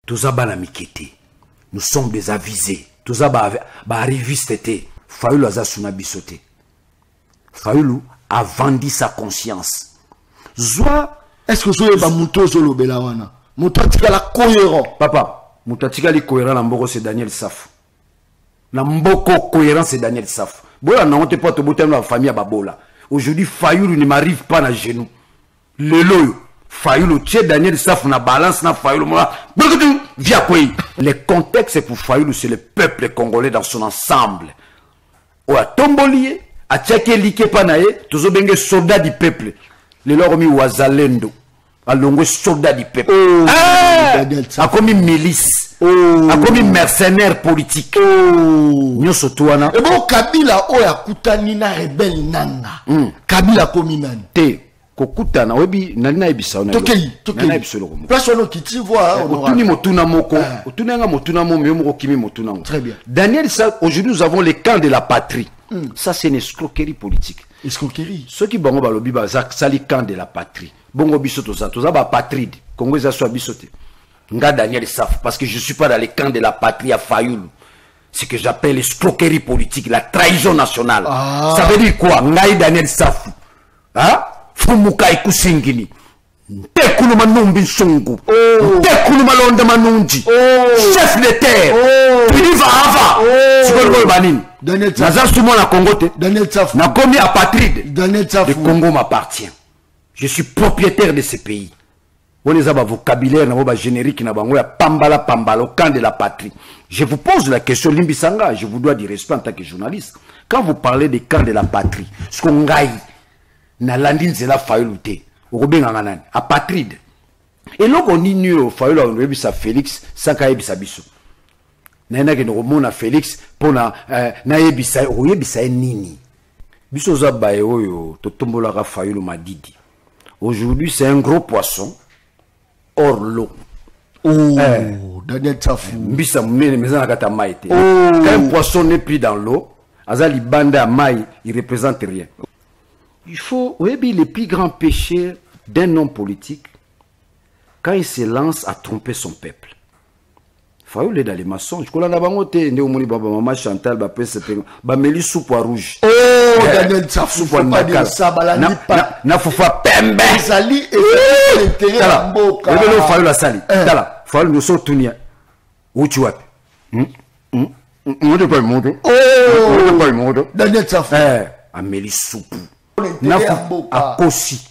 Tous bana mikete. Nous sommes des avisés. Tous arrivistes été. Fayoulou a suna bisoté. Fayoulou a vendu sa conscience. Zoa. Est-ce que vous avez mouto solo belawana? Mouto tika la cohérent. Papa, mouto tika li cohérent na mboko c'est Daniel Saf. Na mboko cohérent c'est Daniel Saf. Bola na honte pas te botter dans la famille à Babola. Aujourd'hui, Fayoulou ne m'arrive pas à genoux. Le loyo. Fayoulou, tché Daniel Saf na balance na Fayoulou. Via quoi? Le contexte pour Fayoulou, c'est le peuple congolais dans son ensemble. Ou à Tombolier, à Tchaké Like Panaye, tous les bengue soldats du peuple. Les lormi Ouazalendo. A longue soldat du peuple. A commis milice. A commis mercenaire politique. Nyo sotouana. Et bon, Kabila oya kutani na rebelle nanga. Kabila komi nani. Te. Kokutana webi nalina ebisa ona. Tokei. Nalina ebisa loko. Place ono kiti voit. Otuni motuna moko. Otuna nga motuna mo moko kimi motuna. Très bien. Daniel, ça aujourd'hui nous avons les camps de la patrie. Ça c'est une escroquerie politique. Escroquerie. Ceux qui bango balobi ba ça les camps de la patrie. Bongo biso to ça ba patride. Congo ça soit bisoté. Nga Daniel Saf parce que je suis pas dans les camps de la patrie à Fayoulou. Ce que j'appelle l'escroquerie politique, la trahison nationale. Ça veut dire quoi? Ngai Daniel Saf. Hein? Fumuka ikusingini. Tekuluma numbi songo. Tekuluma londa manunji. Chef de terre. Pidi va ava. Sikolo banini. Daniel Saf. Naza sumo na Congo te. Daniel Saf. Na komi apatride. Daniel Saf. Le Congo m'appartient. Je suis propriétaire de ce pays. On les a vocabulaire, na générique, na bango ya pambala pambala au camp de la patrie. Je vous pose la question, Limbisanga, je vous dois du respect en tant que journaliste. Quand vous parlez des camps de la patrie, ce qu'on gagne, na landine c'est la faïlouté. Apatride. Et là, on dit au Fayoulou, on a Félix, sans qu'il y ait biso. Nana qui nous a Félix, pour na yebisa, ou yebisa nini. Biso zabaye oyo, totombola Fayoulou m'a dit. Aujourd'hui, c'est un gros poisson hors l'eau. Daniel Saf. Mbisa mouné, mais ça n'a pas maïté. Quand un poisson n'est plus dans l'eau, Azali Banda Maï, il représente rien. Il faut, oui, les plus grands péchés d'un homme politique, quand il se lance à tromper son peuple. Fayoulou est dans les mensonges. Je connais bangote, ne omoni baba maman Chantal, ba pese pe, ba meli soupe à rouge. Daniel Saf, soupe à nakal. Na fufa pembe. Sali et l'intérêt à Mboka. Rebelo Fayoulou sali. Tala, Fayoulou nous sort tunia. Où tu vas? On ne pas monter. On ne pas monter. Daniel Saf. Amélie soupe. À Kossi.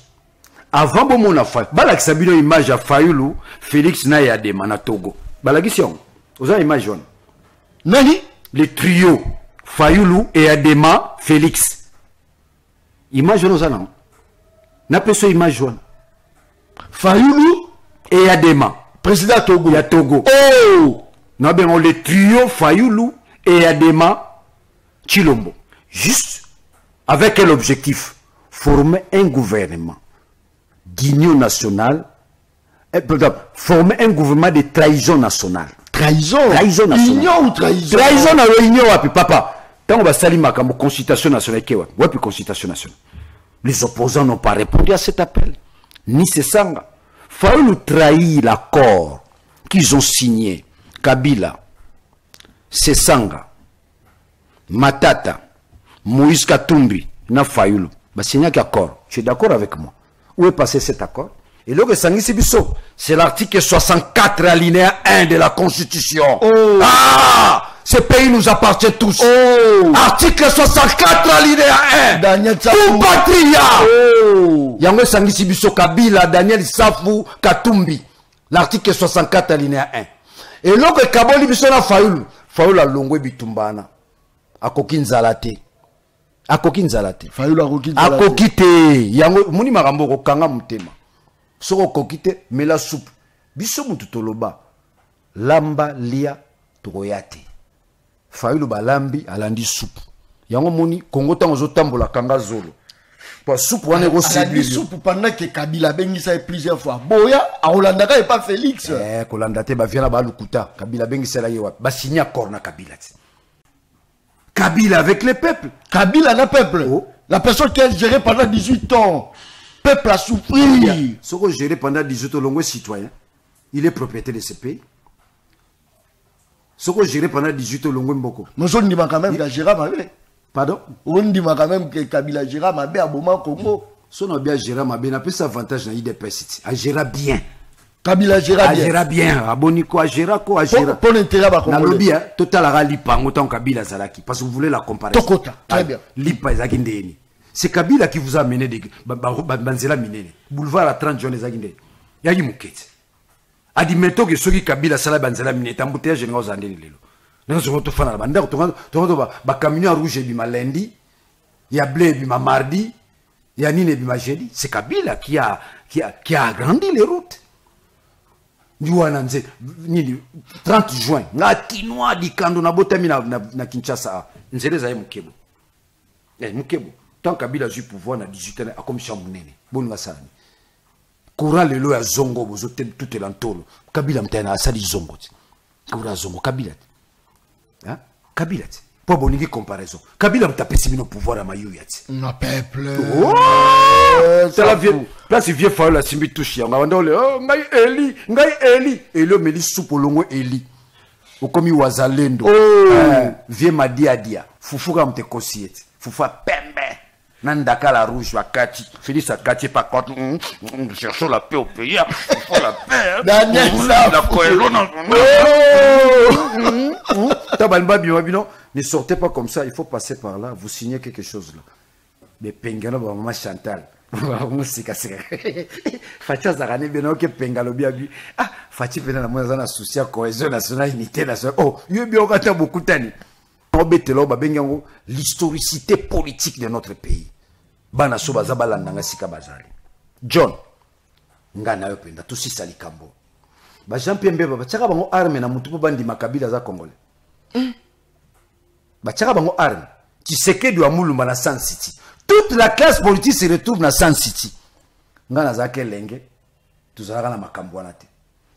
Avant bon mon affaire, balak sabino image à Fayoulou, Félix na ya de Manatogo. Balagision. Vous avez image jaune. Nani? Le trio Fayoulou et Adema Félix. Image jaune aux anan. N'a pas ce image jaune. Fayoulou et Adema. Président Togo. Il y a Togo. Non, ben on le trio Fayoulou et Adema Chilombo. Juste avec quel objectif? Former un gouvernement d'union nationale. Former un gouvernement de trahison nationale. Trahison? Trahison nationale. Union ou trahison? Trahison na l'union, papa. Tant on va salir ma consultation nationale, ouais, puis consultation nationale. Les opposants n'ont pas répondu à cet appel. Ni Sesanga. Fayoulou trahit l'accord qu'ils ont signé. Kabila, Sesanga, Matata, Moïse Katumbi, na Fayoulou. Bah, signé un accord. Tu es d'accord avec moi? Où est passé cet accord? Et là, c'est l'article 64 alinéa 1 de la Constitution. Ce pays nous appartient tous. Article 64 alinéa 1. Daniel Saf. Tout patria. Yango Sangisi Biso Kabila, Daniel Safou Katumbi. L'article 64 alinéa 1. Et là, que Kaboli Biso na Fayoulou. Fayoulou a longwe bitumbana. Akoki nzalate. Akoki nzalate. Fayoulou akoki nzalate. Akoki te. Yango, muni marambo kokanga mutema. Soko kokite mela soupe biso mutu toloba lamba lia toyate Fayoulou balambi alandi soupe yango moni Congo tango zotambola kanga zolo pa soupe wana ko alandi soupe pendant que Kabila bengisa plusieurs fois boya a Hollanda et pas Félix kolanda te ba viana ba lukuta Kabila bengisa la yewa ba signa corna Kabila Kabila avec le peuple Kabila na peuple la personne qui a géré pendant 18 ans. Peuple a souffert. Ce que géré pendant 18 ans, l'ongue citoyen, il est propriétaire de ce pays. Ce que géré pendant 18 ans, Longo Mboko. Mais on dit quand même que Gérard Mabé. Pardon? On dit quand même que Kabila Gérard Mabé à Boma Congo. Si on a bien Gérard Mabé, on a plus avantage dans l'IDPS. À Gérard bien. Kabila Gérard bien. À Gérard bien. À Boniko, à Gérard quoi, à Gérard. Pour l'intérêt à Congo. Nalobi, total à Lipa, autant Kabila Zalaki. Parce que vous voulez la comparaison. Tokota, très bien. Lipa Zagindeni. C'est Kabila qui vous a amené des Banzela Minene. Boulevard à 30 jours, les Zagindeni. Yagi Moukete. A dit maintenant que ceux qui Kabila Sala Banzela Minene, embouteillage général aux Andeni Lelo. Nous sommes tous fan à la bande. Tu camion rouge et bima lundi. Il y a blé et bima mardi. Il y a Nine et bima jeudi. C'est Kabila qui a agrandi les routes. Nous avons 30 juin. Na Kinoa di Kando na botami na Kinshasa. Nous sommes les Mukebo. Mukebo. Tant Kabila a eu pouvoir na 18 ans, a comme Chamounene. Bon, nous avons courant le lo ya zongo bozo tout est l'entolo. Kabila mtana asali zongo. Courant zongo Kabila. Hein? Kabila. Pour bonne comparaison. Kabila mtapesi bino pouvoir à Mayuyati. Na peuple. Oh! C'est la vieille. Là c'est vieux fa la simbi touchi. On va ndole oh ngai Eli. Et le meli soupo longo Eli. Okomi wazalendo. Vieux Madia. Fufuka mte kosiete. Fufa pembe. Nandaka la rouge wakati. Félix Akati par contre. Cherchons la paix au pays. Il faut la paix. Daniel la cohésion. Ne sortez pas comme ça, il faut passer par là, vous signez quelque chose là. Mais Pengalo, maman Chantal. Fatia Zarane Beno que Pengalo biabi. Ah, Fatia Pena la moindre souci à cohésion nationale, unité nationale. Oh, il y a bien beaucoup de temps. L'historicité politique de notre pays. Bana soba zabalanda nga sika bazali. John. Ngana yopenda tusi salikambo. Ba Jean-Pierre Mbeba bataka bango arme na mutu po bandi makabila za Congolais. Bataka bango arme. Tshisekedi wa Mulumba na Sun City. Toute la classe politique se retrouve na Sun City. Ngana za kelenge tuzalaka na makambo wana te.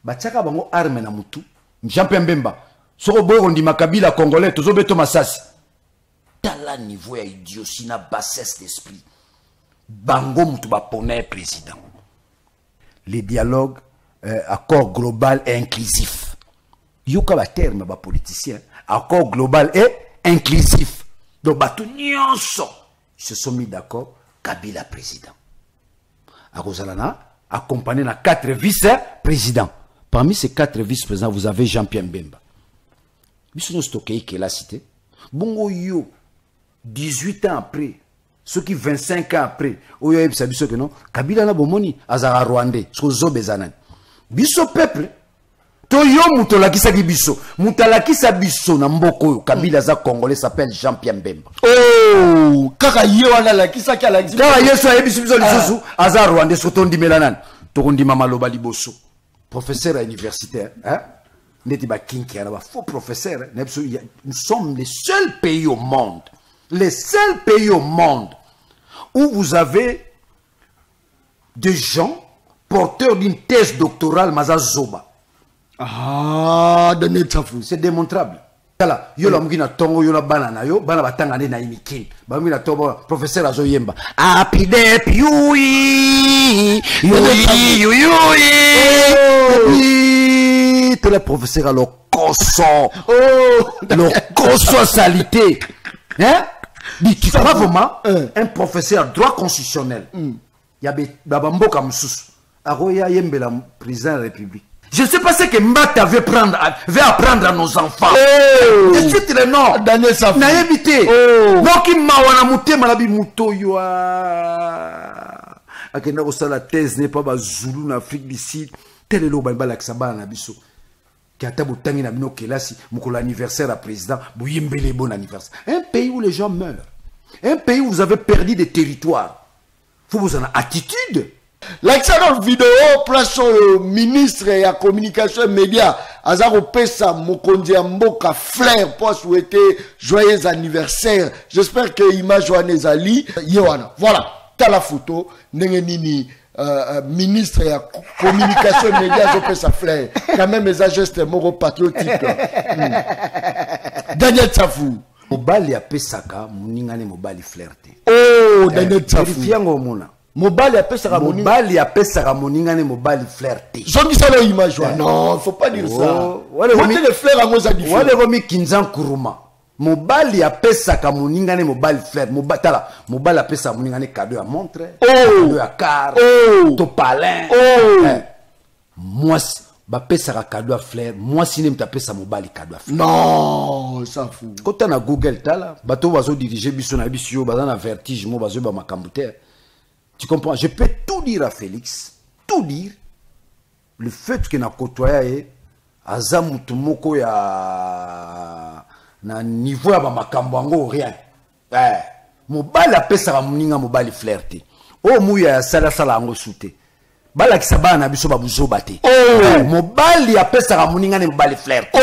Bataka bango arme na mutu. Jean-Pierre Mbemba. Soko boyo ndi makabila Congolais tozobeto masasi. Tala niveau ya idiotie na bassesse d'esprit. Bango mutu ba poner président. Les dialogues accord global et inclusif. Yoka ba terme ba politicien, accord global et inclusif. Donc bato nyonso ils se sont mis d'accord Kabila président. A Rosalana accompagné na 4 vice-présidents. Parmi ces 4 vice-présidents, vous avez Jean-Pierre Mbemba. Bisouno Stokei qui est la cité. Bongo yo 18 ans après, ceux qui 25 ans après, oyo ebisa biso que non, Kabila na bomoni azara Rwandais, so zobezana. Biso peuple to yo mutolakisa ki biso, mutalakisa biso na mboko Kabila za Congolais s'appelle Jean-Pierre Mbemba. Oh, kaka ye wana la kisa ki ala kaka yeso ayebiso biso lisusu azara Rwandais so tondi melanan. To kondi mama loba liboso. Professeur à universitaire, hein? Faux professeur, nous sommes les seuls pays au monde, où vous avez des gens porteurs d'une thèse doctorale Mazazoba. Ah, c'est démontrable. Voilà, yo la mugina tongo yo la banana yo bana batanga na imiki. Ba mugina tobo professeur azoyemba. Apide piui. Le professeur a le cosso. Le cosso salité. Hein? Dit tu crois vraiment un professeur droit constitutionnel. Il y a Babamboka Moussous. Aroya Yembela président de la République. Je ne sais pas ce que Mbata veut apprendre à nos enfants. Je suis le nom. Daniel Safou. Naïbité. Donc il m'a wanamouté malabi muto yo. Akenda ko sala thèse n'est pas Zulu en Afrique du Sud. Tel est le bala kisaba na biso. Qui a tabou tangi na bino kelasi mukolo anniversaire à président. Bouyembele bon anniversaire. Un pays où les gens meurent. Un pays où vous avez perdu des territoires. Faut vous en attitude. L'excellente vidéo place sur le ministre et la communication média Azaro Pesa Mokondi Mboka Flair pour souhaiter joyeux anniversaire. J'espère que l'image Johannes Ali Yohana. Voilà, t'as la photo. Nengenini ministre et la communication média Azaro Pesa Flair. Quand même les gestes moro patriotiques. Daniel Safou. Mobali ya Pesaka, muningane mobali flirté. Oh, Daniel Safou. Vérifiango mona. Mobali apesa ka moninga. Mobali apesa ka moninga ne mobali flirté. Zongi ça la image. Non, faut pas dire ça. Wale les fleurs à moi ça diffère. Wale romi kinzan kuruma. Mobali apesa ka moninga ne mobali flirt. Mobali apesa moninga ne cadeau à montre. Cadeau à car. To palin. Moi bapesa ka cadeau à flirt. Moi si ne m'tapesa mobali cadeau à flirt. Non, ça fou. Quand on a Google tala, bato bazo diriger biso na biso bazo na vertige mo bazo ba makambuter. Tu comprends? Je peux tout dire à Félix, tout dire. Le fait que na côtoyé aza mutu moko ya na niveau ya ba makambo rien. Mobali apesa ka muninga mobali flirté. O muya ya sala sala ngo souté. Bala kisaba na biso babuzo bate. Mobali apesa ka muninga ne mobali flirté.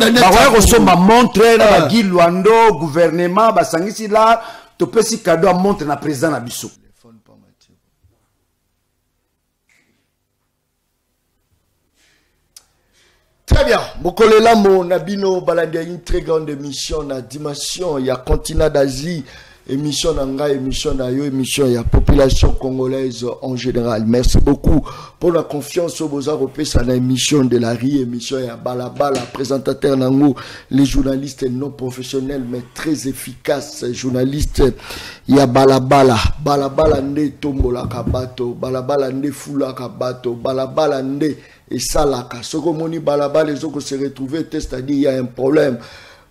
Daniel. Ba ko so ma montre na ba gilwando gouvernement ba sangisi la to pesi cadeau montre na président na biso. Très bien. Mokolela mo nabino balandi une très grande émission na dimension ya continent d'Asie, émission nanga, émission na yo, émission ya population congolaise en général. Merci beaucoup pour la confiance au Beaux-Arts Européens na émission de la RI, émission ya Balabala, présentateur nango, les journalistes non professionnels mais très efficaces, journalistes ya Balabala, Balabala nde tombola kabato, Balabala nde fula kabato, Balabala nde et salaka. Ce que moni balaba les autres se retrouver, c'est-à-dire il y a un problème.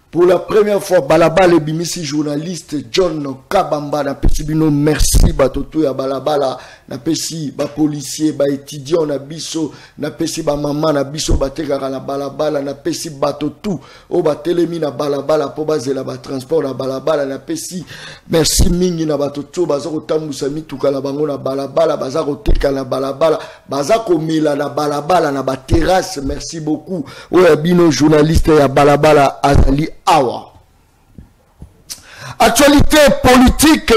Pour la première fois, balaba les bimisi journaliste John Kabamba na pesi bino merci batoto ya balabala na pesi ba policier ba étudiant na biso na pesi ba maman na biso batekaka na balabala na pesi batoto o ba telemi na balabala po bazela ba transport na balabala na pesi merci mingi na batoto baza ko tambusa mituka na bango na balabala baza ko teka na balabala baza ko mila na balabala na ba terrasse merci beaucoup o ya bino journaliste ya balabala azali awa. Actualité politique,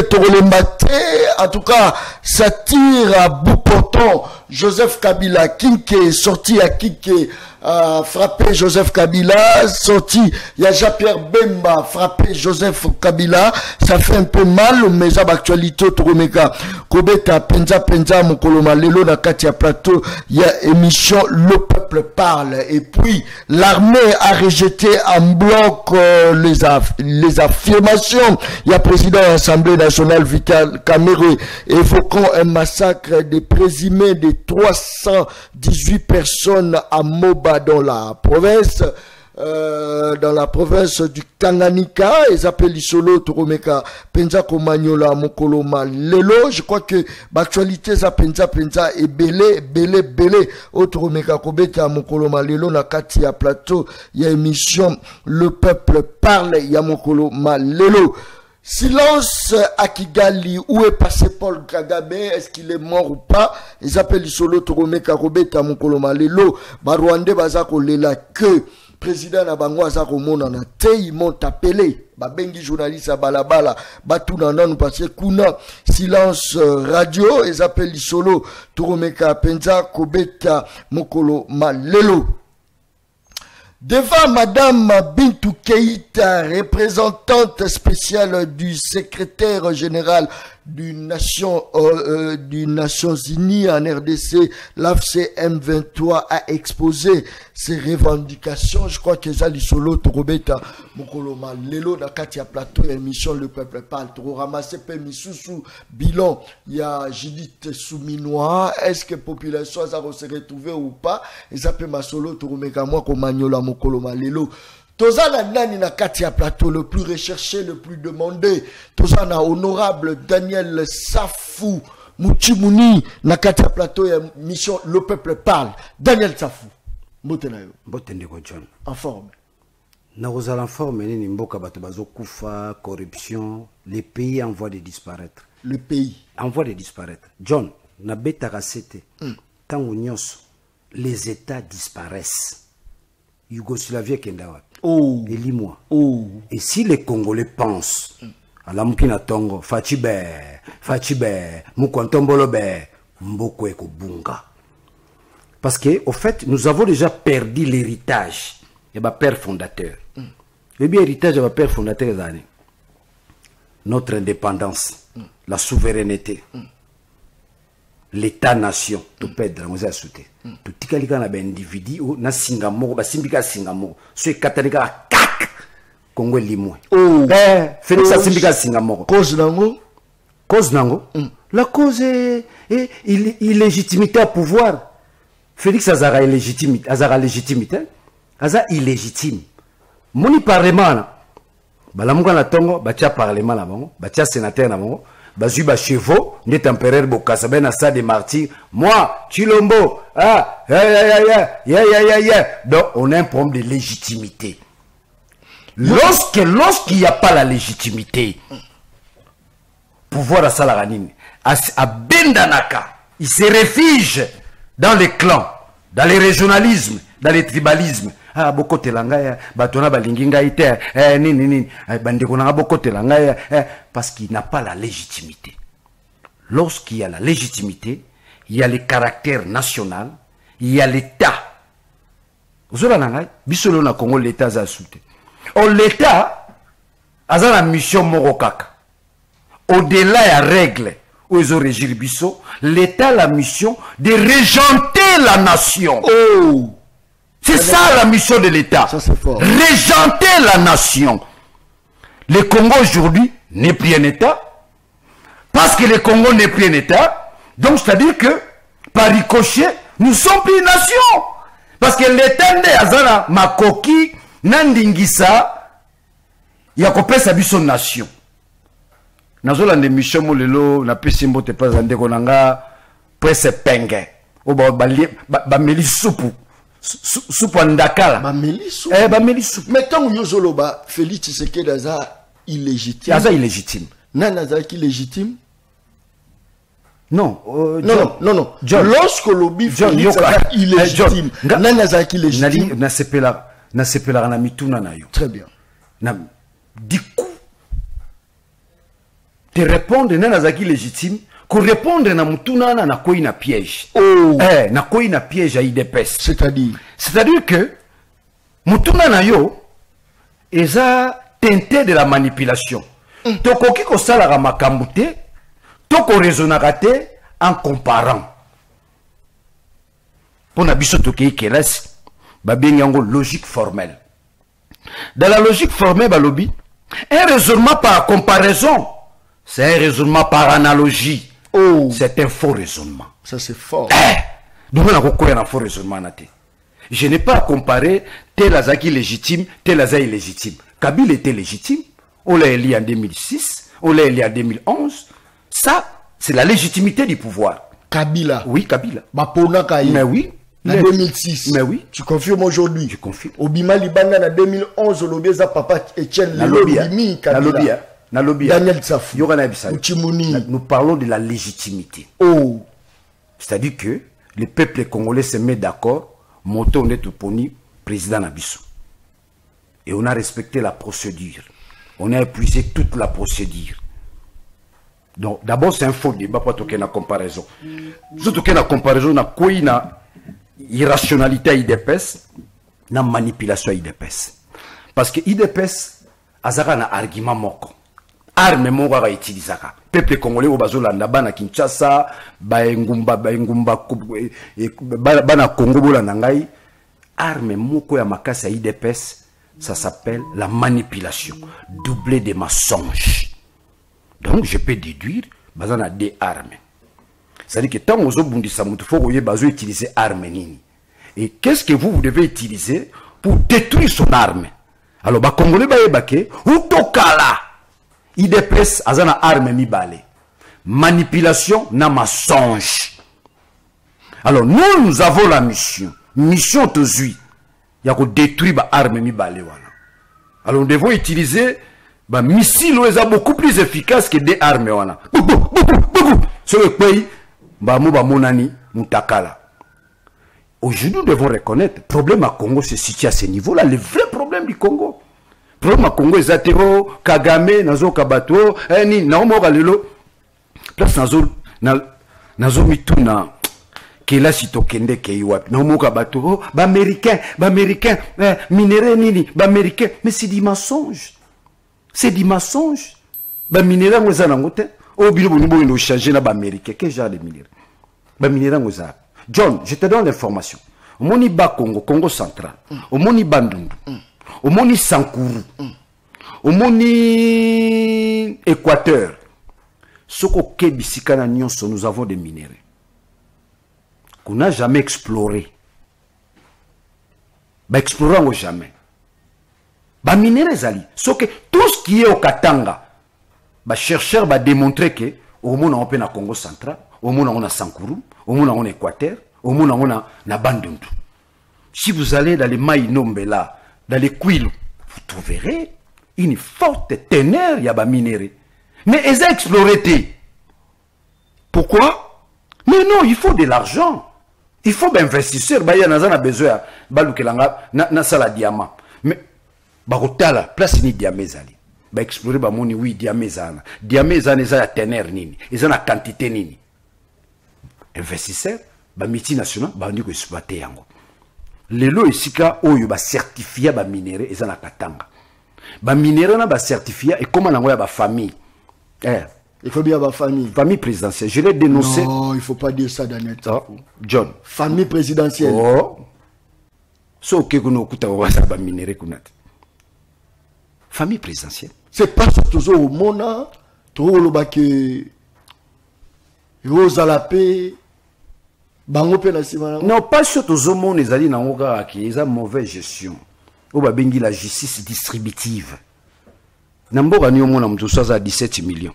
en tout cas, ça tire à bout portant. Joseph Kabila, Kinke est sorti à Kinke, frappé Joseph Kabila, sorti, il y a Jean-Pierre Bemba, frappé Joseph Kabila, ça fait un peu mal, mais ça actualité, Toromeka, Kobeta, Penza, Mokoloma, Lelo, Nakatia Plateau, il y a émission Le Peuple Parle, et puis l'armée a rejeté en bloc les affirmations. Il y a président de l'Assemblée nationale Vital Kamerhe évoquant un massacre des présumés de 318 personnes à Moba dans la province du Tanganyika. Ils appellent Isolo Toromeka Penza Komanyola Mokoloma Lelo. Je crois que l'actualité ça Penza est belé au Toromeka Kobeta Mokoloma Lelo na Katia Plateau. Il y a émission Le Peuple Parle. Il y a Mokoloma Lelo. Silence à Kigali, où est passé Paul Kagame, est-ce qu'il est mort ou pas? Ils appellent Isolo Toromeka Kobeta Mokoloma Lelo. Barwande Bazako Lela que président Nabango Azako Mona na te, ils m'ont appelé. Babengi journaliste à Balabala, Batuna non parce que Kuna, silence radio, ils appellent Isolo Toromeka Penza Kobeta Mokoloma Lelo. Devant Madame Bintou Keïta, représentante spéciale du secrétaire général des Nations Unies en RDC, l'AFC M23 a exposé ses revendications. Je crois que Zali Solo, Torobeta, Mokoloma, Lelo, Nakatia Plateau, émission Le Peuple Parle, Toro ramassé Pemisusu, bilan, il y a Judith Souminois, est-ce que la population va se retrouver ou pas? Ils appellent ma solo, Toromeka, moi, comme Magnola, Mokoloma, Lelo. Tozana nani na Katia Plateau, le plus recherché, le plus demandé. Tozana honorable Daniel Safou, Mouchimouni, na Katia Plateau, mission Le Peuple Parle. Daniel Safou, Mbotenayo. Mbotendeko John. En forme. Na en forme, ni mboka bato bazo kufa, corruption, les pays en voie de disparaître. Le pays. En voie de disparaître. John, na beta kasete, tango nyonso, les États disparaissent. Yougoslavie Kendawa. Oh. Elis-moi. Oh. Et si les Congolais pensent à la Mukina Tongo, Fachibe, Mukwantombolobe, Mboko Eko Bunga. Parce que, au fait, nous avons déjà perdu l'héritage de ma père fondateur. Le bien héritage de ma père fondateur, notre indépendance, la souveraineté. l'état-nation, tu pèdes, on a sauté. Tu tikalika na ben individu, na Singamore, ba simbika Singamore. Ce katalika kak, Congo limoué. Oh, Félix a simbika Singamore. Cause nango? Cause nango? La cause est illégitimité à pouvoir. Félix Azara illégitimité, Azara illégitime. Moni parlement, balamuka na tongo, batia parlement na bango, batia sénateur na bango, bazui ba chevaux, net empereur Bokassa ben à ça des martyrs. Moi, Chilombo, Donc on a un problème de légitimité. Lorsqu'il n'y a pas la légitimité, pouvoir à Salaranine, à Bendanaka, il se réfugie dans les clans, dans les régionalismes, dans les tribalismes. Ah, boko telangaya, batona balinginga ite, nini, bandekona boko telangaya, parce qu'il n'a pas la légitimité. Lorsqu'il y a la légitimité, il y a le caractère national, il y a l'État. Vous avez la bisolo na Congo, l'État a soutenu. L'État a la mission morokaka. Au-delà de la règle, où ils ont régi le bisso, l'État a la mission de régenter la nation. Oh! C'est ça la mission de l'État. Ça c'est fort. Régenter la nation. Le Congo aujourd'hui n'est plus un État. Parce que le Congo n'est plus un État. Donc c'est-à-dire que, par ricochet, nous sommes plus une nation. Parce que l'État n'est pas makoki, nandingisa, yakopesa biso nation. Nazola ne mission molelo, na pesimbo te pas ande konanga, presse penge. O ba meli soupu. Soupandakala. Bameli soupe. Mais tant que Yozoloba, Félix Tshisekedi Aza illégitime. Aza illégitime. Nana qui légitime? Non. Non. Lorsque l'obi Félix Aza illégitime, Nana qui légitime. Na sepela na mituna na yo. Très bien. Du coup, te répondre Nana qui légitime. Pour répondre na mutuna na koi na piège. Oh. Na koi na piège à IDPS. C'est-à-dire que mutuna na yo eza teinté de la manipulation. Tokoki ko sala ga makambute, toko raisonnaka te en comparant. Pona biso toki kelasi ba bengango logique formelle. Dans la logique formelle balobi, un raisonnement par comparaison, c'est un raisonnement par analogie. Oh. C'est un faux raisonnement. Ça c'est fort. Donc on a un faux raisonnement. Je n'ai pas à comparer tel Azaki légitime, tel Azaki illégitime. Kabila était légitime. On l'a élu en 2006, on l'a élu en 2011. Ça, c'est la légitimité du pouvoir. Kabila. Oui, Kabila. Mais oui. En 2006. Mais oui. Tu confirmes aujourd'hui? Je confirme. Obima Libanda en 2011, Olobeza Papa Etienne Lobby Kabila. Daniel Tsafou. Nous parlons de la légitimité. Oh. C'est-à-dire que le peuple congolais se met d'accord, Moto Netuponi, président Nabiso. Et on a respecté la procédure. On a épuisé toute la procédure. Donc, d'abord, c'est un faux débat pour toquer la comparaison. Surtout que la comparaison, na quoi na irrationalité à IDPS, na manipulation à IDPS. Parce que IDPS, azara na argument moko. Arme moko ga utilisaka. Peuple congolais au bazolanda bana Kinshasa, baengumba bana Congo bolanda ngai. Arme moko ya makasa ya IDPS, ça s'appelle la manipulation, doublée de mensonges. Donc je peux déduire, bazana des armes. C'est-à-dire que tant que vous avez utiliser arme nini. Et qu'est-ce que vous devez utiliser pour détruire son arme? Alors, les Congolais, ou tokala, IDPS, azana arme mi balé. Manipulation, na mensonge. Alors, nous avons la mission. Mission tozui. Il y a que détruire les armes mi balé. Alors, nous devons utiliser des missiles beaucoup plus efficaces que des armes. Sur le pays, monani, mutakala. Aujourd'hui, nous devons reconnaître, le problème à Congo se situe à ce niveau-là, le vrai problème du Congo. Le problème à Congo, c'est Zatero, Kagame, Nazo Kabato, ni Naomo Galilo, place Nazo Mituna, Kela Sitokende Keiwap, Naomo Kabato, Américain, minéré nini, Américain, mais c'est du mensonge. C'est du mensonge. Minéré, on s'en a ngoté. Oh, bilo nous changer na Américain. Quel genre de minéré? Baminerango za. John, je te donne l'information. Au moni ba Congo, Congo central. Au moni Bandundu. Au moni Sankuru. Au moni Équateur. Soko Kebisikana Nyonso, nous avons des minéraux qu'on n'a jamais exploré. Bah explorons jamais. Bah minéraux zali. Sauf que tout ce qui est au Katanga, bah chercheurs bah démontrer que au monde on peut na Congo central, au monde on a Sankuru, au monde on a Équateur, au monde on a na Bandundu. Si vous allez dans les Maïnombela, dans les Kwilu, vous trouverez une forte teneur, il y a des minéraux. Mais ils ont exploré. Pourquoi? Mais non, il faut de l'argent. Il faut des investisseurs. Il y a besoin de sala diamant. Mais, la place ni diamant. Ba explorer ba moni oui diamant. Diamant ils ont la teneur nini. Ils ont la quantité nini. Investisseurs, ba multinational, ba on ko exploiter yango. Lelo isika oyo ba certifié ba minéraux ils ont la katanga. Ba minéraux na ba certifié et comment nango ya ba famille. Il faut bien avoir famille. Famille présidentielle. Je l'ai dénoncé. Non, il ne faut pas dire ça, Daniel. Oh, John. Famille présidentielle. Oh. So que nous avons minéré kunat. Famille présidentielle. C'est pas toujours au monde. Tout le bac. Rose à la paix. Non, pas surtout au monde. Les alliés n'ont pas qui ont mauvaise gestion. Ou ba bengi la justice distributive. Namboka ni omona mtu sasa 17 millions.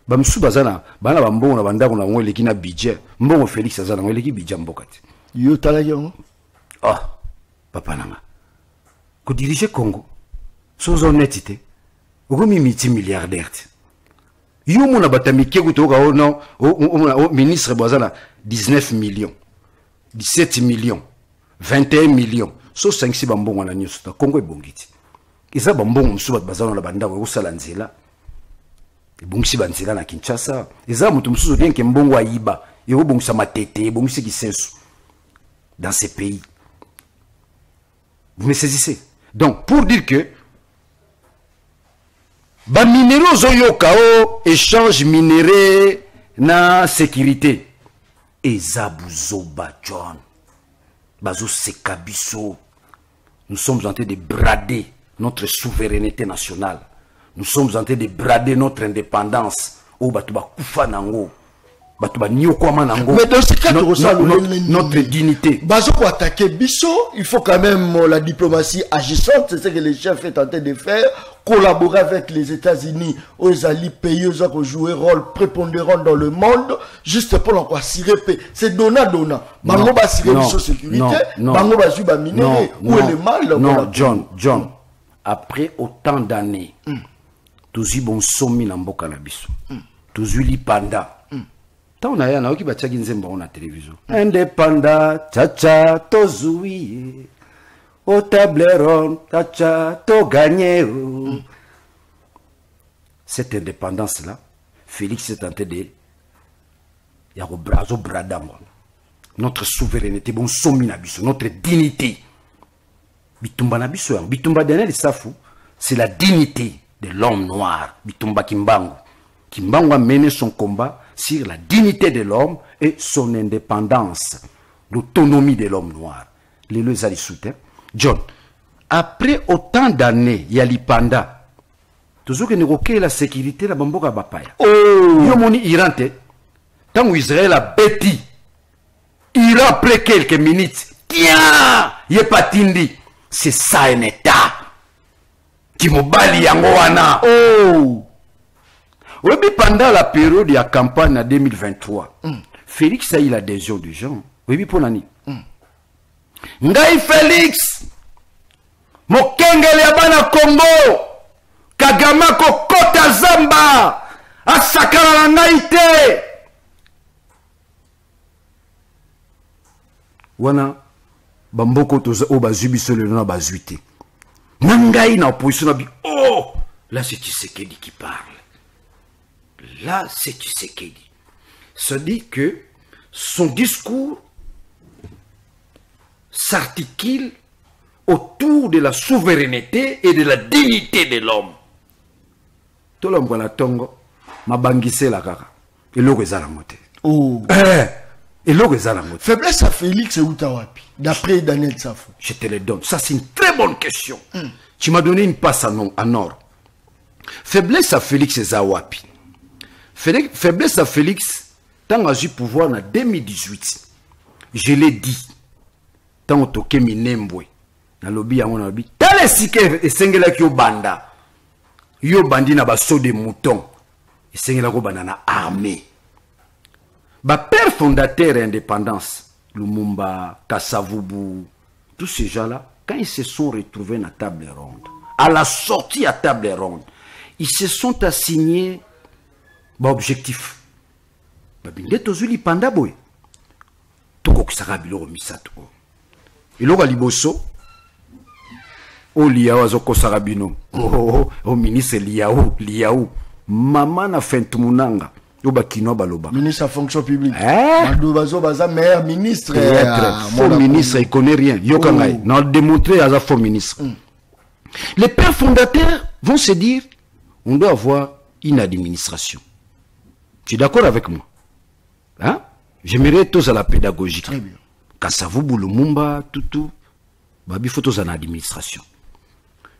Bamsu bazana bana bambongo na bandako na ngwe lekina budget. Mbongo Félix azana ngwe leki budget mbokati. Yo tala yo. Ah, papa nanga. Ko diriger Congo sans honnêteté. Okomi multimilliardaire. Yo mona batamike kutoka ono o ministre bazana 19 millions. 17 millions. 21 millions. So 5 bambongo na nyusuta Congo ebongiti. Isa bambongo msuba bazana na bandako kusala nzela. Bongisi banzela na Kinshasa. Isa mutu msuzo bien ke mbongo aiba. Yo bongisa matete, bongisi kisensu. Dans ces pays. Vous me saisissez? Donc pour dire que ba minéraux zoyokao échange minéré na sécurité. Ezabuzoba John. Bazo sekabiso. Nous sommes en train de brader notre souveraineté nationale. Nous sommes en train de brader notre indépendance. Oh, batuba kufa nango. Batuba nyokoma nango. Mais dans ce cas, notre dignité. Bazo pour attaquer Bisso, il faut quand même la diplomatie agissante. C'est ce que les chefs est en train de faire. Collaborer avec les États-Unis aux alliés pays, aux qui jouer rôle prépondérant dans le monde, juste pour l'encore assurer paix. C'est donna. Bango va assurer Bisso sécurité. Bango va jouer minéré. Où est le mal? Non, John. Après autant d'années, tous y bon sommi na mboka na biso. Tous y li panda. Tant on a yana oki batia ginzemba on a télévision. Indépendant, tcha tozui. Au tableron, tcha to gagné. Cette indépendance là, Félix est tenté de yako brazo bradango. Notre souveraineté bon sommi na biso, notre dignité. Bitumba na biso yang bitumba Daniel Safu, c'est la dignité de l'homme noir. Bitumba Kimbangu. Kimbangu a mené son combat sur la dignité de l'homme et son indépendance, l'autonomie de l'homme noir. Les deux alliés soutiennent. John, après autant d'années, il y a l'Ipanda. Toujours que nous avons la sécurité, la bamboka bapaya. Oh, Yomoni Irante, tant où Israël a bêti, il a après quelques minutes, tiens, il est pas tindi. C'est ça un état. Qui m'obali yangoana. Oh. Oui, mais pendant la période de la campagne en 2023, Félix a eu l'adhésion des gens. Oui, mais pour l'année. Ngai Félix, Mokengele Yabana Congo, Kagamako Kota Zamba, Asakara Naïte. Wana, Bamboko Toza Obazubi Solena Bazuite. Nangai na opposition na bi. Oh, là c'est Tshisekedi qui parle. Là c'est Tshisekedi. Ça dit que son discours s'articule autour de la souveraineté et de la dignité de l'homme. Tout l'homme qu'on a tongo, ma bangissé la kaka. Et l'eau est à la montée. Oh. Et l'eau est à la mode. Faiblesse à Félix et Outawapi, d'après Daniel Safo. Je te le donne. Ça, c'est une très bonne question. Tu m'as donné une passe en or. Faiblesse à Félix et Zawapi. Faiblesse à Félix, tant que j'ai pouvoir en 2018, je l'ai dit. Tant que tu as minembwe, dans le lobby, dans le lobby, t'as les siké et sengela ki yo banda. Yo bandi na baso de mouton. Et sengela ko banda na armée. Ba père fondateur et indépendance, Lumumba, Kassavubu, tous ces gens-là, quand ils se sont retrouvés à la table ronde, à la sortie à table ronde, ils se sont assignés objectif. Babinde tozuli panda boy. Toko kisaka biloko misato. Iloko liboso o liao azoko sarabino. O ministre liao. Mama na fentumunanga. Yoba kino baloba. Ministre à fonction publique. Madobazo baza meilleur ministre. Faux ministre, il connaît rien. Yokangai. Non, démontrer à faux ministre. Les pères fondateurs vont se dire, on doit avoir une administration. Tu es d'accord avec moi? Hein? J'aimerais tous à la pédagogie. Très bien. Kassavubu, Lumumba, tout. Babi faut tous à l'administration.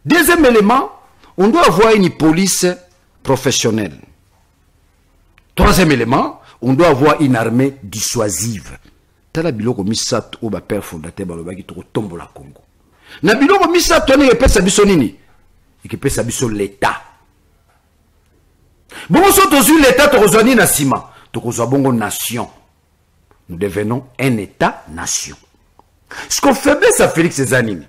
Deuxième élément, on doit avoir une police professionnelle. Troisième élément, on doit avoir une armée dissuasive. Tala biloko misat ou ba père fondateur balobaki to tombo la Congo. Na biloko misat to ne pesa biso nini? Et pesa biso l'état. Bon so l'état to kozwani na sima, to kozwa bongo nation. Nous devenons un état nation. Ce qu'on fait bien ça Félix Ezanini.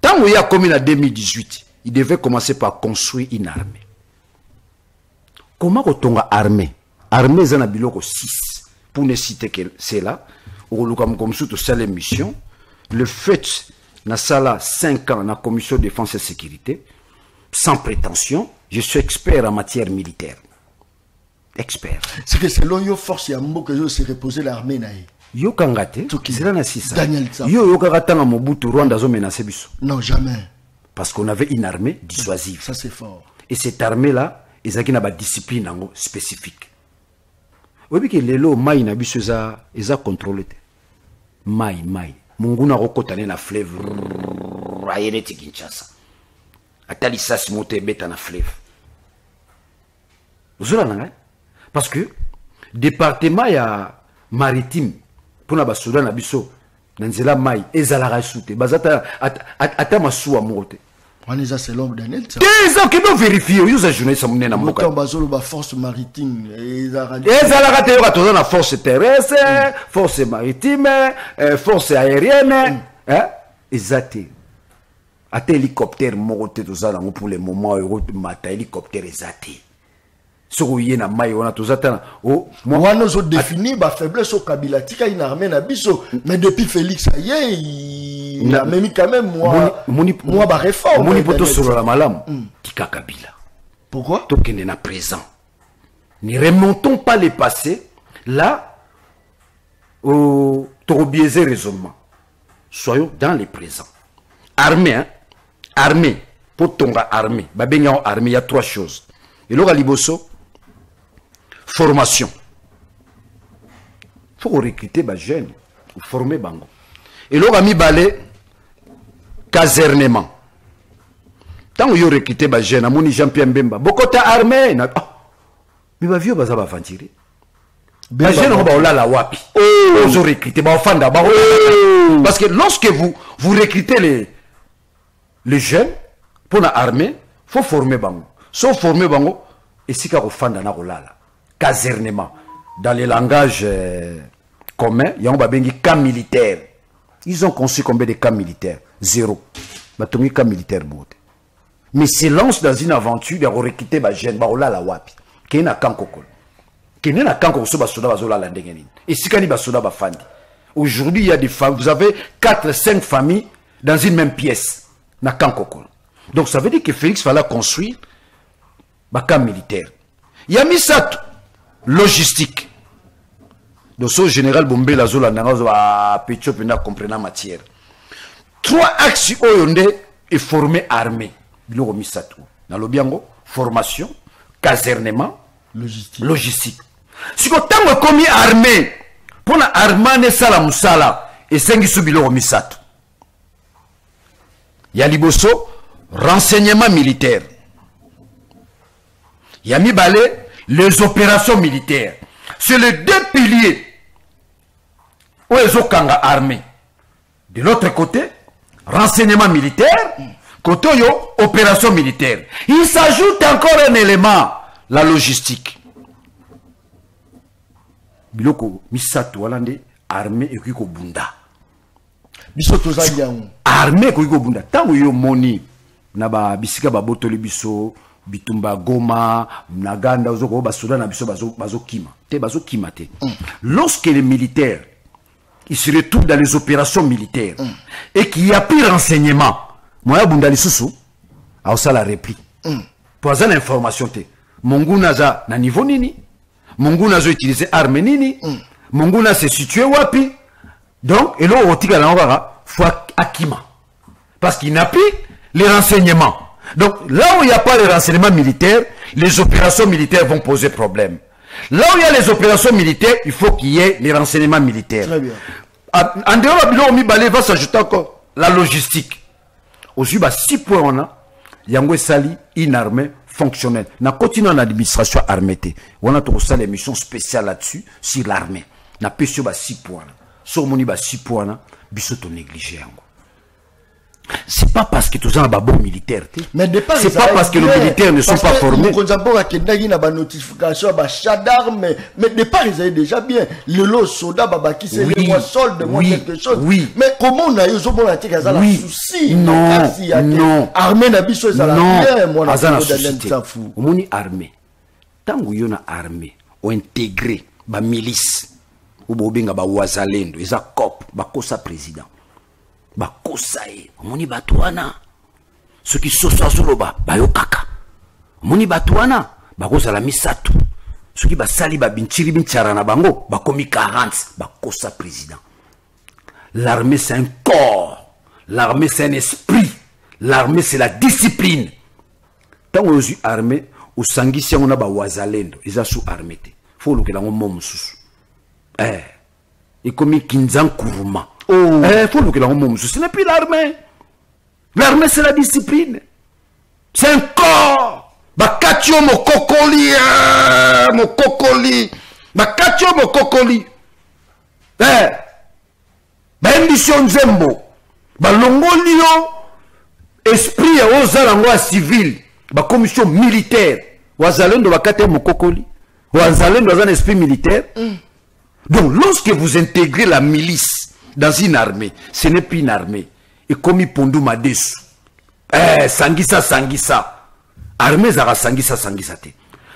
Tant qu'il y a commis en 2018, il devait commencer par construire une armée. Comment on a armée? Armée zana biloko 6 pour ne citer que c'est là au comme sous toute cette mission le fait na sala 5 ans na commission de défense et sécurité sans prétention je suis expert en matière militaire expert c'est que selon yo force ya mboka yo se reposer l'armée na yo kangate c'est là na sisa Daniel Safo yo kangata na Mobutu Rwanda zo menacer biso non jamais parce qu'on avait une armée dissuasive ça c'est fort et cette armée là ezaki na ba discipline spécifique. Oui, que les lots maï na biso eza contrôlé. Maï. Munguna rokotane na fleuve. Ayene ti Kinshasa. Atali sasi mote beta na fleuve. Ozola nanga. Parce que département ya maritime pour na basoda na biso na nzela maï ezala rasute. Bazata ata masuwa mote. On est à selon Daniel. Des ans que nous vérifions, nous avons journée ça mouné na mboka. Bazolo force maritime et la force terrestre, force maritime, force aérienne, hein? Exacté. À hélicoptère monté tout ça pour le moment mata hélicoptère exacté. Ce qu'on y a na mai on a tout ça oh moi nous avons défini ba faiblesse au Kabila tika une armée na biso mais depuis Félix il a même quand même moi ba réforme moni poto sur la malam tika Kabila pourquoi tokende na présent ne remontons pas le passé là au biaiser raisonnement soyons dans le présent armée pour tonga armée ba benga armée il y a 3 choses et là liboso formation. Il faut recruter les jeunes, former bango. Et là, on a mis balé casernement. Tant que vous recrutez les jeunes, on a Jean-Pierre Mbemba. Beaucoup d'armée. Mais les vieux, ils vont aventurer. Les jeunes, on va la wapi. Ils ont recruté. Parce que lorsque vous recrutez les jeunes pour l'armée, il faut former bango. Sauf former bango, et si vous faites dans la casernement. Dans les langages communs, il y a un camp militaire. Ils ont conçu combien de camps militaires? 0. Camp militaire. Mais se lance dans une aventure de recruter les jeunes. La wapi. Qui est un camp kokol. Qui est un camp kokol. Et si vous avez aujourd'hui, il y a des familles. Vous avez 4-5 familles dans une même pièce. Dans camp kokol. Donc ça veut dire que Félix fallait construire un camp militaire. Il y a mis ça. Logistique. Donc, ce général Bombé, la zone, la pétio, pena comprenant matière. 3 axes est formé armée. Nous remis ça tout. Dans le biango, formation, casernement, logistique. Si vous avez commis armée, Pour la armane sala musala et sengi subilo misato. Yaliboso renseignement militaire. Yami balé les opérations militaires. C'est les deux piliers où ils ont armé. De l'autre côté, renseignement militaire, côté yo, opération militaire. Il s'ajoute encore un élément, la logistique. Biloko misato walande armée et kuiko bunda. Bisoto zangiangu. Armée kuiko bunda. Tango yo moni na ba bisika ba botoli biso bitumba Goma naganda ozoko ba Soudan na biso bazo kima. Te bazo kima te. Lorsque les militaires ils se retrouvent dans les opérations militaires et qu'il y a plus renseignement, moi bunda lisusu a ça la repli. Pour ça l'information te. Mongu naza na niveau nini? Mongu nazo utiliser arme nini? Mongu na se situé wapi? Donc et là on tika na ngara faut akima. Parce qu'il n'a plus les renseignements. Donc là où il n'y a pas les renseignements militaires, les opérations militaires vont poser problème. Là où il y a les opérations militaires, il faut qu'il y ait les renseignements militaires. Très bien. En dehors de l'Omi va s'ajouter encore la logistique. Aussi, 6 points on a. Yango Sali, une armée fonctionnelle. Na continue en administration armée. On a aussi les missions spéciales là-dessus, sur l'armée. Na pesio 6 points. Sur moni 6 points, bisoto négligé. C'est pas parce que tous en babo militaire. Mais c'est pas parce que les militaires ne sont pas formés. Mais départ ils avaient déjà bien. Le lot soldat baba qui c'est le mois solde moi quelque chose. Oui. Mais comment on a eu zo bon la tika za la souci. Non. Armée na biso za la bien moi na fou. Omoni armée. Tango yona armée ou intégré ba milice ou bobenga ba wazalendo eza cop ba kosa président. Bakosae moni batwana ceux qui sont soloba bayokaka moni batwana bakoza la misato ceux qui basali ba binchiri binchara na bango bakomi 40 bakosa président. L'armée c'est un corps, l'armée c'est un esprit, l'armée c'est la discipline. Tant que vous armée au sangisi on a ba wazalendo ils sous armée faut le que la momususu et comme Kinzan Kuruma. Faut que la ce n'est plus l'armée. L'armée c'est la discipline. C'est un corps. Bakatio mo kokoli. Bakatio mo kokoli. Ambition zembo. Balongolio esprit aux zarango civil. Ba commission militaire. Wazalendo bakate mo kokoli. Wazalendo dans un esprit militaire. Donc lorsque vous intégrez la milice dans une armée, ce n'est plus une armée. Et comme il pondou madesu. Sangisa. Armée zara sangisa te.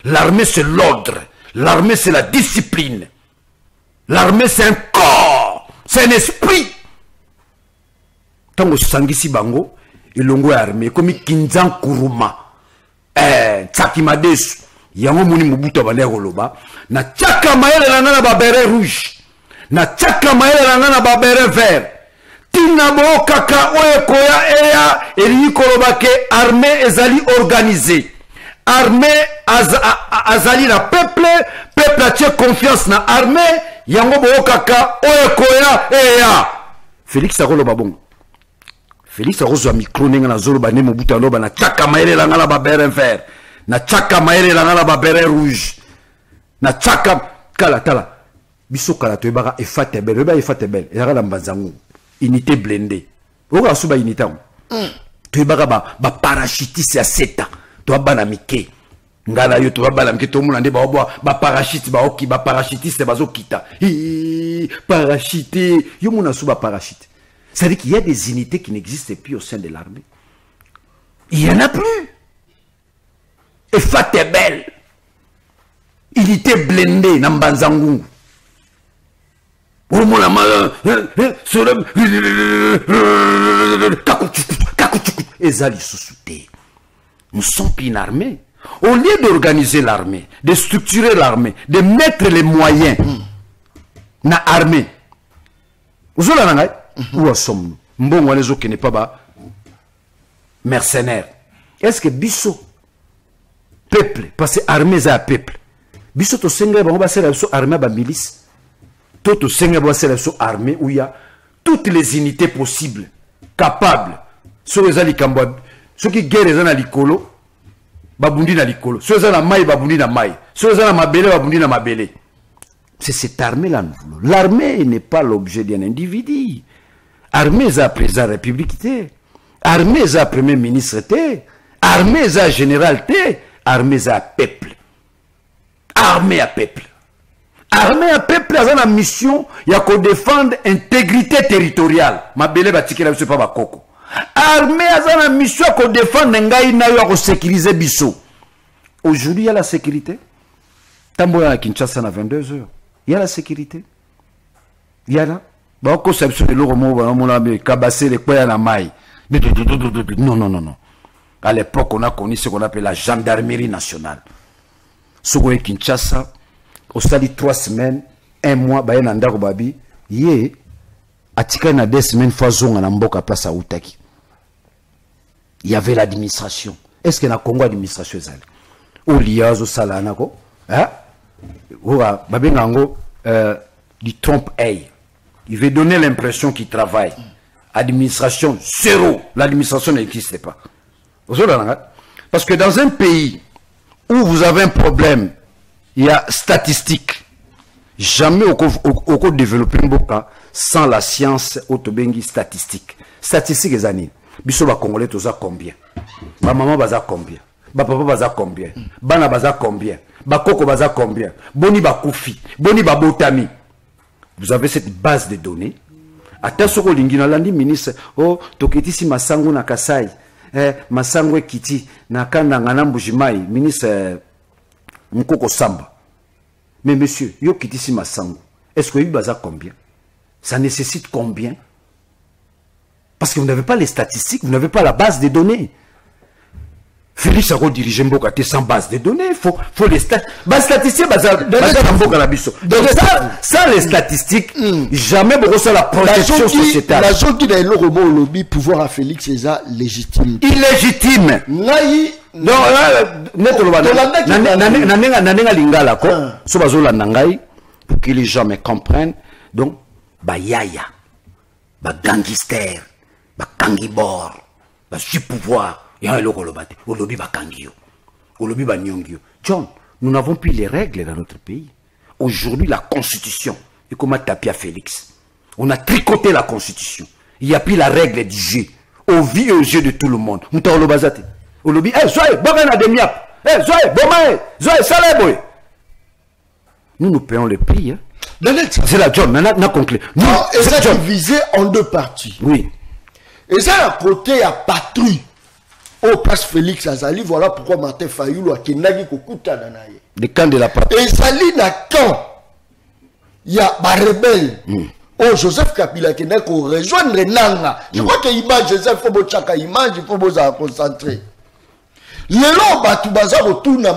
L'armée c'est l'ordre. L'armée c'est la discipline. L'armée c'est un corps. C'est un esprit. Tango sangisi bango, ilongo armée comme Kinzan Kuruma. Tsaki madesu. Yango muni mubuta bale koloba. Na tchaka maele na nana ba beret rouge. Na tchaka maele na nana ba beret vert. Tina bo kaka oye koya eya eli koloba ke armée ezali organisée. Armée azali na peuple a tient confiance na armée yango bo kaka oye koya eya. Félix akoloba bongo. Félix akozwa micro ninga na zolo ba ne mubuta loba na tchaka maele na nana ba beret vert. Na tchaka maele na nana ba beret rouge. Na tchaka tala biso kala to ebaka efatebel ezaka na mbanzango unité blindée oka suba unité to ebaka ba parachutiste ya seta to bana mike ngala yo to bana mike to mona nde ba parachute ba parachutiste bazokita parachute yo mona suba parachute. Ça veut dire qu'il y a des unités qui n'existent plus au sein de l'armée. Il y en a plus. Efatebel unité blindée na mbanzango nous sommes plus une armée. Au lieu d'organiser l'armée, de structurer l'armée, de mettre les moyens na armée, où sommes-nous? Mbongo les qui n'est pas mercenaire. Est-ce que biso peuple, parce que armée c'est un peuple, biso to senga ba ba sera so armée ba milice. tout au Seigneur doit ser armée où il y a toutes les unités possibles, capables. Sur les alikambwa, ceux qui guerrent les alikolo, babundi na likolo. Sur les maï, babundi na maï. Sur les mabele, babundi na mabele. C'est cette armée-là. L'armée n'est pas l'objet d'un individu. Armée, c'est à président république. Armée, c'est à premier ministre. Armée, c'est à général. Armée, c'est à peuple. Armée à peuple. Armée à peuple, c'est une mission, il y a qu'on défendre l'intégrité territoriale. Mabele, batike la pas bakoko. Armée, c'est une mission qu'on défendre l'ingaïna, qu'on sécuriser biso. Aujourd'hui, il y a la sécurité. Tamboya à Kinshasa à 22 h. Il y a la sécurité. Il y a là. Bah, conception de l'Oromo, on a cabassé les poings à la maille. Non, non, non, non. À l'époque, on a connu ce qu'on appelle la gendarmerie nationale. Ce qu'on est Kinshasa, au stade 3 semaines, 1 mois, bah, il y a un babi, yé, atika na 2 semaines, faisons à Mboka place à Outaki. Il y avait l'administration. Est-ce qu'il y a un Congo administration? Au liaz, au salanako, hein? Du trompe-œil. Il veut donner l'impression qu'il travaille. Administration, zéro. L'administration n'existe pas. Parce que dans un pays où vous avez un problème, il y a statistique. Jamais au cours développer un boka sans la science autobengi statistique. Statistique les années. Biso ba Congolais tous à combien? Ma maman baza combien? Ba papa baza combien? Bana baza combien? Ba koko baza combien? Boni ba koufi, boni ba botami. Vous avez cette base de données. Attention au lingina landi ministre, oh tokiti si masango na Kasai, masango kiti na kanda ngana mbujimai, ministre Mkoko Samba. Mais monsieur, yo kiti si masango. Est-ce que you baza combien? Ça nécessite combien? Parce que vous n'avez pas les statistiques, vous n'avez pas la base de données. Félix a redirigé Mboka sans base de données. Il faut les statistiques. Donc sans les statistiques, jamais beaucoup la protection sociétale. La zone qui est le robot au lobby, pouvoir à Félix, c'est ça légitime. Illégitime. Non, pour que les gens me comprennent. Donc, yaya, gangster, kangibor, pouvoir. John, nous n'avons plus les règles dans notre pays. Aujourd'hui, la constitution, et comment taper à Félix? On a tricoté la constitution. Il n'y a plus la règle du jeu. Au vie et au jeu de tout le monde. Nous payons le prix. Hein? C'est la John, on a conclu. Et ça est divisé en 2 parties. Oui. Et ça, à côté, à patrouille. Au place Félix Azali, voilà pourquoi Martin Fayoulou a kenagi kokuta nanaye. Le camp de la patrie. Et Zali na camp, il y a des rebelles. Oh, Joseph Kabila qui n'a qu'à rejoindre Nanga. Je crois que l'image, Joseph, il faut chaka image, il faut se concentrer. Le long, Batou Baza retourne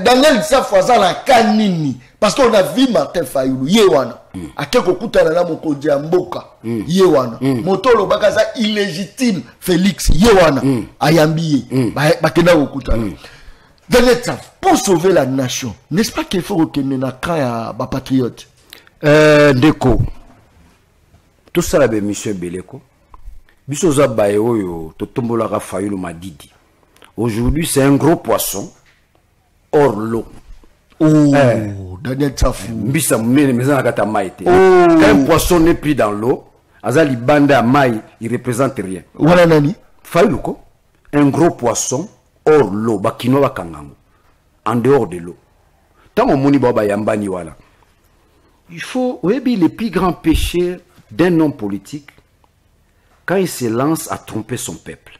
Daniel Safaza la Kanini. Parce qu'on a vu Martin Fayoulou, Yewana. A quelque coup, on a mokondi Mboka, Yewana. Motolo Bakaza illégitime, Félix, Yewana. Ayambi, Bakena Okuta. Pour sauver la nation, n'est-ce pas qu'il faut retenir la crainte à patriote? Déco. Tout ça, là, monsieur Beleko. Bisoza Bayo, Totombola Fayoulou Madidi. Aujourd'hui, c'est un gros poisson hors l'eau. Oh, Daniel Tsafou. Quand un poisson n'est plus dans l'eau, Azali Banda Maï, il ne représente rien. Voilà Nani. Faïlouko, un gros poisson hors l'eau, Bakino Bakangango, en dehors de l'eau. Tant on moni baba yambani wala. Il faut, oui, les plus grands péchés d'un homme politique, quand il se lance à tromper son peuple.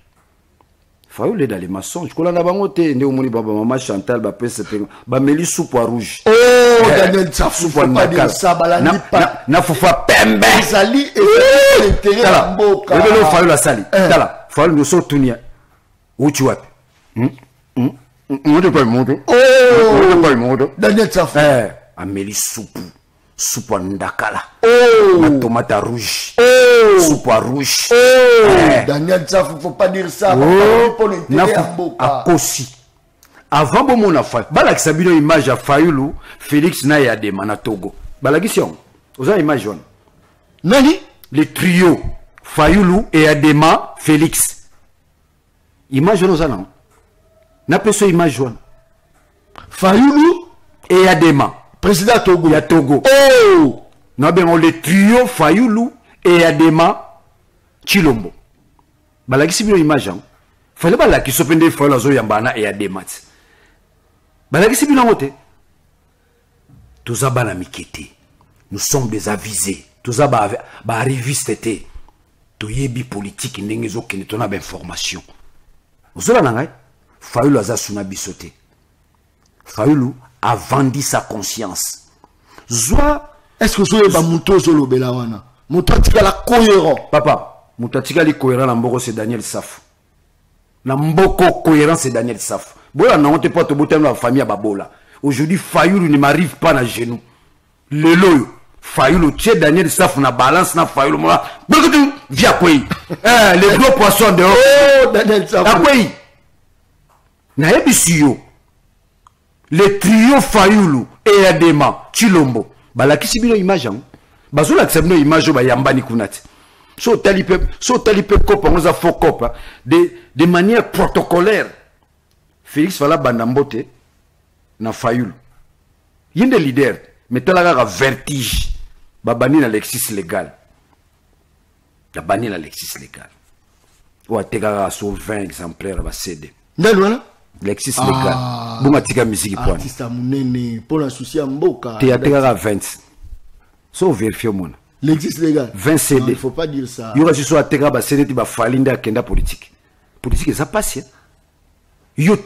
Fayoulou est dans les mensonges. Quand on a bangoté, ne omoni baba maman Chantal, ba pese ba meli soupe rouge. Oh, Daniel Tsafou, faut pas dire ça, balani pas. Na fufa pembe. Sali et l'intérêt à Mboka. Le Fayoulou la sali. Tala, Fayoulou nous sort tunia. Où tu vas? On ne peut pas le montrer. Oh, on ne peut pas le montrer. Daniel Tsafou. Ameli soupe. Soupe ndakala. Oh, la tomate rouge. Oh, soupe rouge. Oh, Daniel Tsafou, faut pas dire ça. Pour l'intérêt à Mboka. Akosi. Avant bon mon affaire. Balak Sabino image à Fayoulou, Félix Nayade Manatogo. Balagision. Vous avez image jaune. Nani? Le trio Fayoulou et Adema Félix. Image jaune aux allants. N'a pas ce image jaune. Fayoulou et Adema. Président Togo. Il y a Togo. Oh! Nous avons le trio Fayoulou et Adema Chilombo. Balagisi bien image. Fallait pas la qui s'oppende Fayoulou Azo Yambana et Adema. Balagisi bien en tous ça bana mikete. Nous sommes des avisés. Tout ça ba arriviste été. To yebi politique n'engezo que ne tona d'information. Vous avez l'angai. Fayoulou Aza suna bisote. Fayoulou a vendu sa conscience. Zoa. Est-ce que vous avez Mouto Zolo Belawana? Mouto la cohérent. Papa, Mouto li cohérent na mboko c'est Daniel Saf. Na mboko cohérent c'est Daniel Saf. Bola na honte pas te boter dans la famille à Babola. Aujourd'hui, Fayoulou ne m'arrive pas à genoux. Le loyo. Fayoulou, tient Daniel Saf na balance na Fayoulou. Moi, via quoi? Les gros poissons dehors. Oh, Daniel Saf. À quoi? Na ebisiyo. Le trio Fayoulou et Adema Chilombo. Balakisi bino image. Bazola ksabino image ba yambani kunati. So talipe kopa ngoza faux kopa de manière protocolaire. Félix Fala Bandambote na Fayoulou. Yende leader, mais talaga vertige. Babani na Lexis légal. Babani na Lexis légal. Ou atega sur 20 exemplaires ba CD. Ndalwana? Lexis légal. Bunga tika musique point. Artiste munene pour la souci mboka. Te atega 20. So vérifier mon. Lexis légal. 20 CD. Non, il faut pas dire ça. Il y aura juste atega ba CD ti ba falinda kenda politique. Politique ça passe. Yo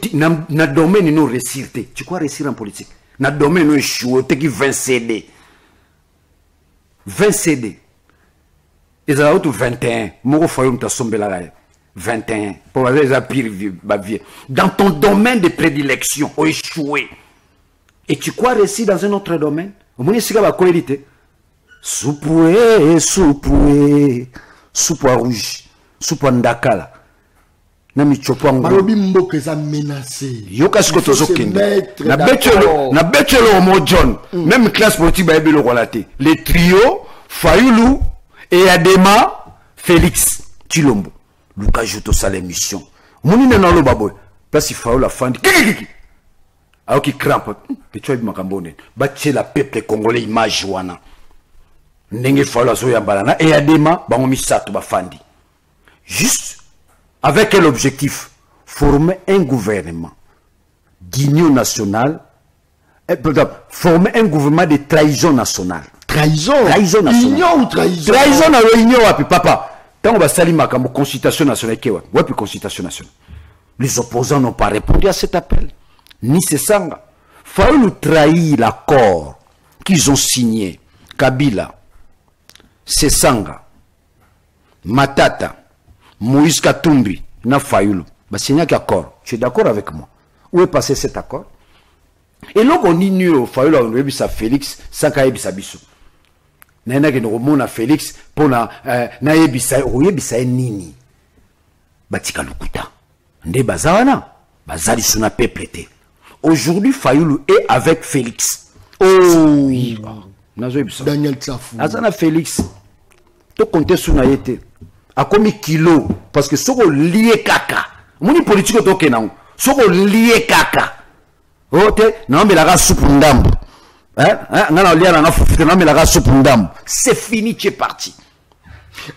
na domaine no réussir. Tu crois réussir en politique? Na domaine no échouer te qui 20 CD. 20 CD. Et ça va autour 21. Moko Fayoulou ta sombela la. 21. Pour les pire vie. Dans ton domaine de prédilection, au échoué. Et tu crois réussir dans un autre domaine? Au moins, c'est la qualité. Soupoué, soupe rouge, soupe ndakala. Nami chopang. Malobi mboka za menacé. Yoka siko tozokende. Na betchelo mo John. Même classe politique ba ebelo relaté. Les trio Fayoulou et Adema Félix Chilombo. Lucas Joto sa l'émission. Moni na lo baboy. Parce Fayoulou la fan. Alors qui crampe. Pecho bi makambone. Batche la peuple congolais image wana. Ndenge Fayoulou azo ya balana et Adema bango misato ba fandi. Juste avec quel objectif? Former un gouvernement d'union nationale, former un gouvernement de trahison nationale. Trahison? Trahison nationale. Union ou trahison? Trahison na union wapi papa. Tant on va salir ma consultation nationale kewa. Wapi consultation nationale. Les opposants n'ont pas répondu à cet appel. Ni Sesanga. Fayoulou trahit l'accord qu'ils ont signé. Kabila, Sesanga, Matata, Moïse Katumbi, na Fayoulou. Bah, signé un accord. Tu es d'accord avec moi? Où est passé cet accord? Et là, on ignore Fayoulou, on a vu ça Félix, sans qu'il y ait Bissou. Nana qui nous remonte à Félix pour na yebisa nini. Batika lukuta. Nde bazawana. Bazali suna peuple. Aujourd'hui, Fayoulou est avec Félix. Oh! Oui. Daniel Tsafou. Azana Félix. To compter sur na yete. A komi kilo. Parce que soko lié kaka. Moni politique to kenan. Soko lié kaka. Ote, na mbela ga soupe ndambo. C'est fini, tu es parti.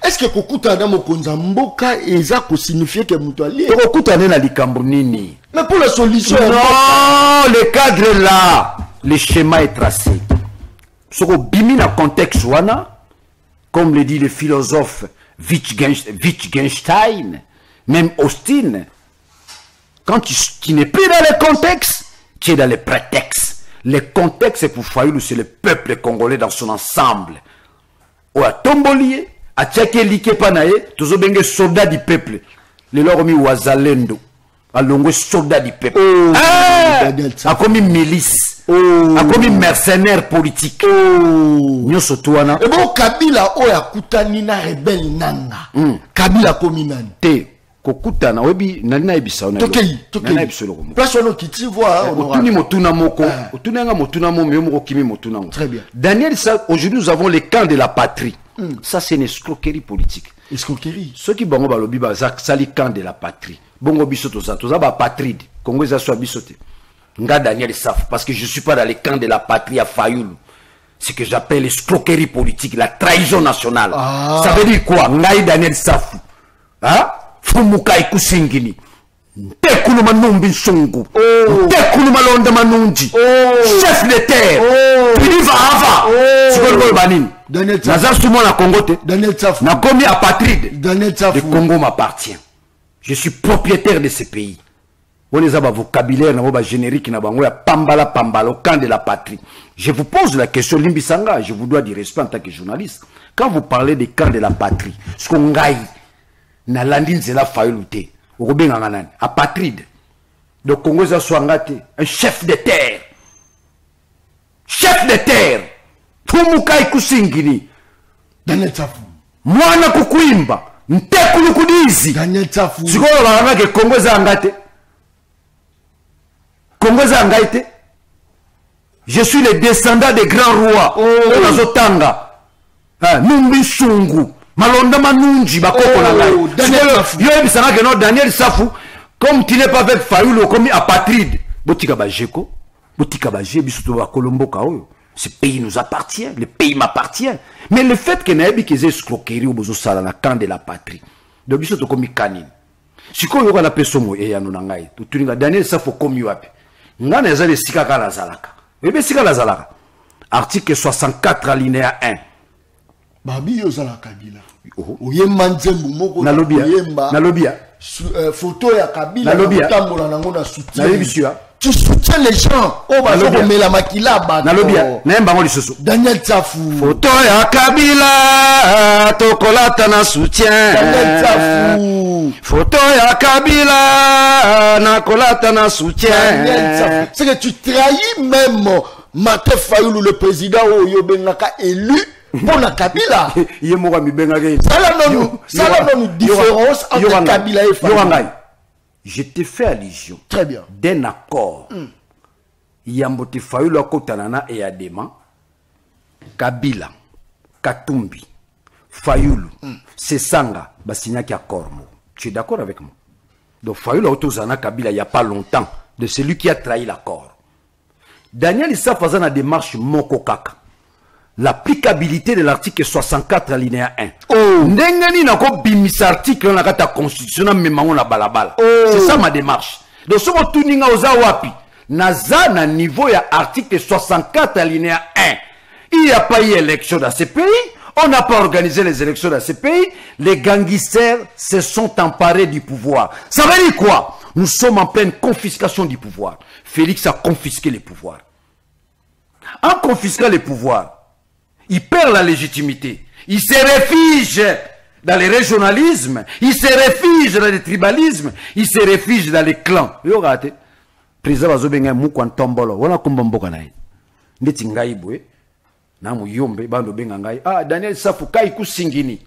Est-ce que Kokuta Adamo Konzamboka et ça signifie que Moutouali? Kokuta na likambonini. Mais pour la solution. Non, le cadre est là. Le schéma est tracé. Ce qu'on bimi dans le contexte, comme le dit le philosophe Wittgenstein, même Austin, quand tu n'es plus dans le contexte, tu es dans le prétexte. Le contexte pour Fayoulou, c'est le peuple congolais dans son ensemble. Ou à Tombolier, à Tchake Like Panaye, tous les soldats du peuple. Les lormi Ouazalendo, à l'ongwe soldats du peuple. A comme une milice, a comme une mercenaire politique. Nous sommes là. Et bon, Kabila, Oya Koutanina rebelle Nanga. Kabila Kominani. kokutana obi nalina ebisa ona tokei place ono kiti voit otuni motuna moko otunanga motuna mo moko kimi motuna ngo. Très bien. Daniel, ça aujourd'hui nous avons les camps de la patrie. Ça c'est une escroquerie politique. Escroquerie. Ceux qui bango balobi ba sali camp de la patrie. Bongo biso toza ba patride. Congo za so bisote. Nga Daniel Safou parce que je suis pas dans les camps de la patrie à Fayoulou. Ce que j'appelle l'escroquerie politique, la trahison nationale. Ça veut dire quoi? Ngai Daniel Safou. Hein? Fumuka ikusingini. Ntekulu manumbi songo. Ntekulu malonda manunji. Chef de terre. Pili Vahava. Sikolo banini. Daniel Safou. Naza souma na Congo te. Daniel Safou. Na komi apatride. Daniel Safou. Le Congo m'appartient. Je suis propriétaire de ce pays. On les a vocabulaire, na générique, na bango ya pambala pambala au camp de la patrie. Je vous pose la question, Limbisanga, je vous dois du respect en tant que journaliste. Quand vous parlez des camps de la patrie, ce qu'on gagne, na landine c'est la failloute, au Robin Anganan, apatride. Donc Congo za swangate, un chef de terre. Chef de terre. Fumukai kusingini. Daniel Safou. Mwana kukuimba. Ntekulu kudizi. Daniel Safou. Sikolo la ke Congo za ngate. Congo za ngate. Je suis le descendant des grands rois. Nazotanga. Numbi Sungu. Malonda manunji bakoko na ngai. Daniel Safou. Yo ebisanga ke no Daniel Safou comme tu n'es pas avec Fayoulou comme apatride. Botika ba jeko. Botika ba je biso ba Kolombo kaoyo. Ce pays nous appartient, le pays m'appartient. Mais le fait que naebi que escroquerie au bozo sala na camp de la patrie. Donc biso to komi kanine. Siko yo na pesomo e ya no ngai. To tuninga Daniel Safou komi wapi. Ngana ezali sika kala zalaka. Ebe sika la zalaka. Article 64 alinéa 1. Babi yo zala Kabila. Oyemba nzembu moko nalobia. Nalobia. Photo ya Kabila tambola nango na soutien. Nalobia. Tu soutiens les gens. Oh bah je mets la makila ba. Nalobia. Naemba ngoli soso. Daniel Safou. Photo ya Kabila tokolata na soutien. Daniel Safou. Photo ya Kabila na kolata na soutien. Daniel Safou. C'est que tu trahis même Martin Fayoulou le président Oyo Bengaka élu. Pour la Kabila. Il m'a mis bien again. Ça là non différence entre Kabila et Fayoulou. Je te fais allusion. Très bien. D'un accord. Yambote Fayoulou à Kotanana et Adema. Kabila. Katumbi. Fayoulou. Sesanga. Basigna qui accord. Tu es d'accord avec moi? Donc Fayoulou Otozana Kabila il n'y a pas longtemps. De celui qui a trahi l'accord. Daniel Issa faisant la démarche Moko Kaka. L'applicabilité de l'article 64 alinéa 1. Ndengani na ko bimisa article na kata constitution na memango na balabala. C'est ça ma démarche. Donc ce que tu n'as pas wapi. Naza na niveau ya article 64 alinéa 1. Il n'y a pas eu élection dans ce pays. On n'a pas organisé les élections dans ce pays. Les gangsters se sont emparés du pouvoir. Ça veut dire quoi? Nous sommes en pleine confiscation du pouvoir. Félix a confisqué les pouvoirs. En confisquant les pouvoirs, il perd la légitimité. Il se réfugie dans le régionalisme. Il se réfugie dans le tribalisme. Il se réfugie dans les clans. Yo gâté. Président Bazobenga Moukou Tombolo. Voilà comment Mboka naï. Ndeti ngai bwe. Na mu yombe bando benga ngai. Ah Daniel Safou Kaiku Singini.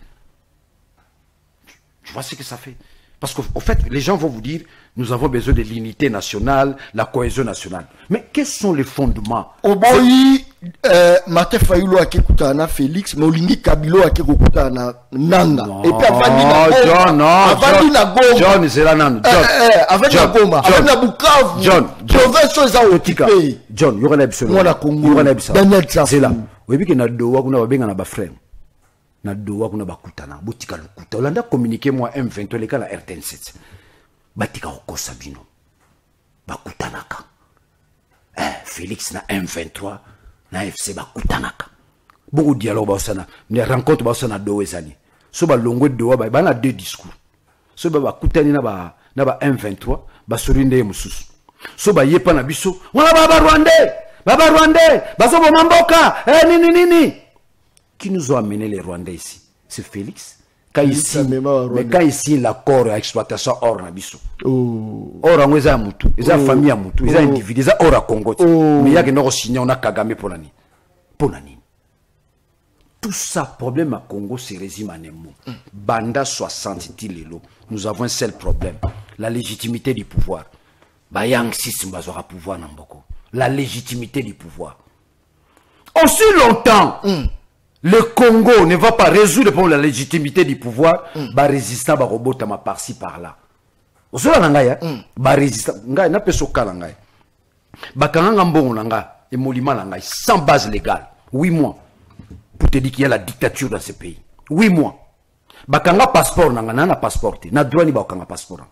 Tu vois ce que ça fait? Parce qu'au fait, les gens vont vous dire, nous avons besoin de l'unité nationale, la cohésion nationale. Mais quels sont les fondements? Oboyi, Martin Fayoulou a kekutana Félix, mais Olingi Kabilo a kekutana Nanga. Et puis avant la Goma. John, c'est la Nanga. Avant la Goma. Avant la Bukavu. John. Province aux Otika. John, il y aura l'absolu. Moi la Congo. Daniel Safou. C'est là. Oui, puis qu'il y a deux fois qu'on a bien un frère. Na doa kuna bakutana botika lukuta olanda communiquer moi M23 les cas la RTN7 batika okosa bino bakutanaka Félix na M23 na FC bakutanaka beaucoup de dialogue basana les rencontres basana do ezani so ba longo doa ba na deux discours so ba bakutani na ba M23 ba sorinde mususu so ba yepa na biso wana baba Rwandais baso bo mamboka nini. Qui nous ont amené les Rwandais ici? C'est Félix. Quand ici, mais quand ici l'accord à exploitation or na biso. Or en weza mutu, eza famille à mutu, eza individu, eza or à Congo. Mais il y a que nous signé on a Kagame pour l'année. Pour l'année. Tout ça, problème à Congo, c'est résume en un mot. Banda 60 lelo. Nous avons un seul problème. La légitimité du pouvoir. Bayang 6 mbazora pouvoir namboko. La légitimité du pouvoir. Aussi longtemps, le Congo ne va pas résoudre pour la légitimité du pouvoir, bah résistant, bah robot ma par-ci par-là. Aussi là nangaya, bah résistant, ngai na peso kala ngai. Bah kanga mbongo nanga, et molima nanga, sans base légale. 8 mois. Pour te dire qu'il y a la dictature dans ce pays. 8 mois. Bakanga passeport nanga, nana passeport. Na droit ni bakanga passeport.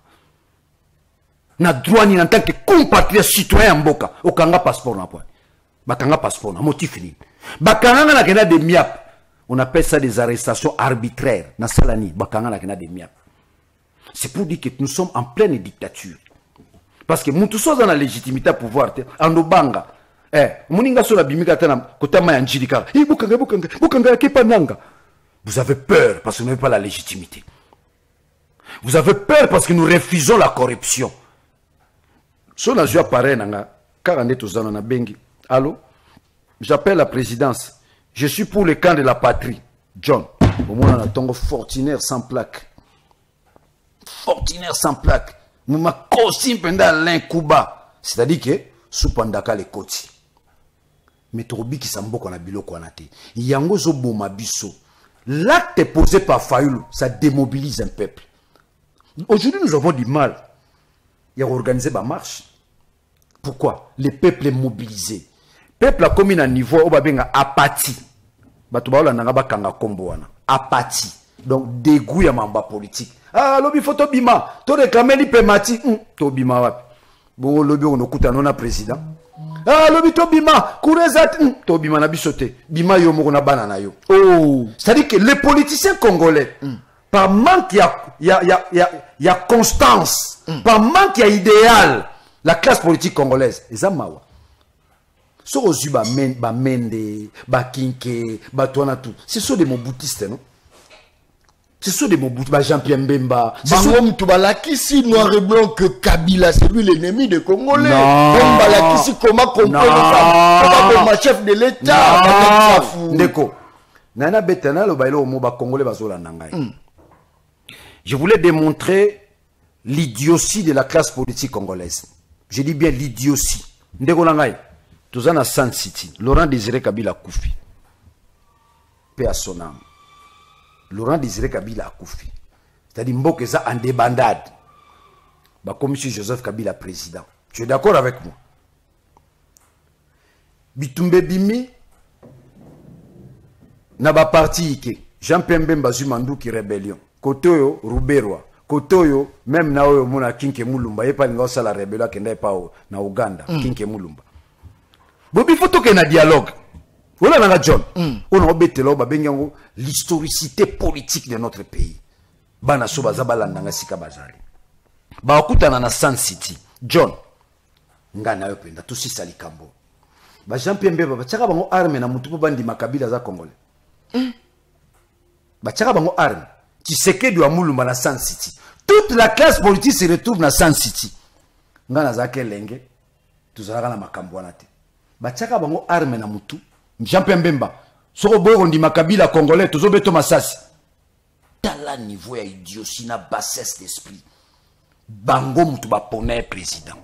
Na droit ni en tant que compatriote citoyen mboka, okanga passeport na point. Bakanga passeport na motif ni. Bakanga na kena de miap. On appelle ça des arrestations arbitraires. Na salani, bakanga na kena de miap. C'est pour dire que nous sommes en pleine dictature. Parce que nous tous dans la légitimité à pouvoir en obanga. Moninga sur la bimika tana kotama ya njidika. Bukanga kepananga. Vous avez peur parce que vous n'avez pas la légitimité. Vous avez peur parce que nous refusons la corruption. Si on a joué à pareil, allô? J'appelle la présidence. Je suis pour le camp de la patrie. John. Au moins, on a un fortunaire sans plaque. Fortunaire sans plaque. Nous m'a cosim pendant l'incuba. C'est-à-dire que, sous pandaka les côtés. Mais Tobi qui s'en qu'on a bilo qu'on a été. Yango zo boma biso. L'acte posé par Fayoulou, ça démobilise un peuple. Aujourd'hui, nous avons du mal. Il a organisé ma marche. Pourquoi? Le peuple est mobilisé. Le peuple a commis un niveau où il y a apathie. Apathie. Donc, dégoût à mamba politique. Ah, lobby photo bima. Tu réclames l'hypématie. Tu bima wapi. Bon, lobby on écoute un président. Ah, lobby to bima. Kourezat. Tu bima na bisote. Bima yo moko na banana yo. Oh. C'est-à-dire que les politiciens congolais, par manque, il y a constance. Par manque, il y a idéal. La classe politique congolaise, les amawa. Ce que ba mende, ba kinke, ba toana tout. Ce sont des moboutistes, non? Ce sont des moboutistes, ba Jean-Pierre Mbemba. C'est ça qui si noir et blanc que Kabila, c'est lui l'ennemi des Congolais. Non. Comment comprendre ça? Chef de l'État. Ndeko. Nana betana lo bailo mo ba Congolais bazola nangai. Je voulais démontrer l'idiotie de la classe politique congolaise. Je dis bien l'idiotie. Ndeko nangai. Tous en San City. Laurent Désiré Kabila Koufi. Paix à son âme. Laurent Désiré Kabila Koufi. C'est-à-dire Mboke ça en débandade. Bah comme M. Joseph Kabila président. Tu es d'accord avec moi? Bitumbe Bimi. Naba parti ike. Jean-Pierre Mbemba Zumandu qui rébellion. Kotoyo Ruberwa. Kotoyo même naoyo mona Kinke Mulumba. Yepa nga osala rébellion kenda pa na Uganda. Kinke Mulumba. Bobi faut que na dialogue. Voilà nanga John. On a obetelo ba bengango l'historicité politique de notre pays. Bana so bazabala nanga sika bazali. Ba okutana na San City. John. Ngana yo penda tout si salikambo. Ba Jean-Pierre Mbemba ba tshaka bango arme na mutu bandi makabila za Congolais. Ba tshaka bango arme. Tshisekedi wa Mulumba na San City. Toute la classe politique se retrouve na San City. Ngana za kelenge. Tuzalaka na makambo wana te. Bachaka bango arme na mutu Jean-Pierre Mbemba soko boyo ndi makabila congolais tozo beto masasi tala niveau ya idiotie na bassesse d'esprit bango mutu ba pona président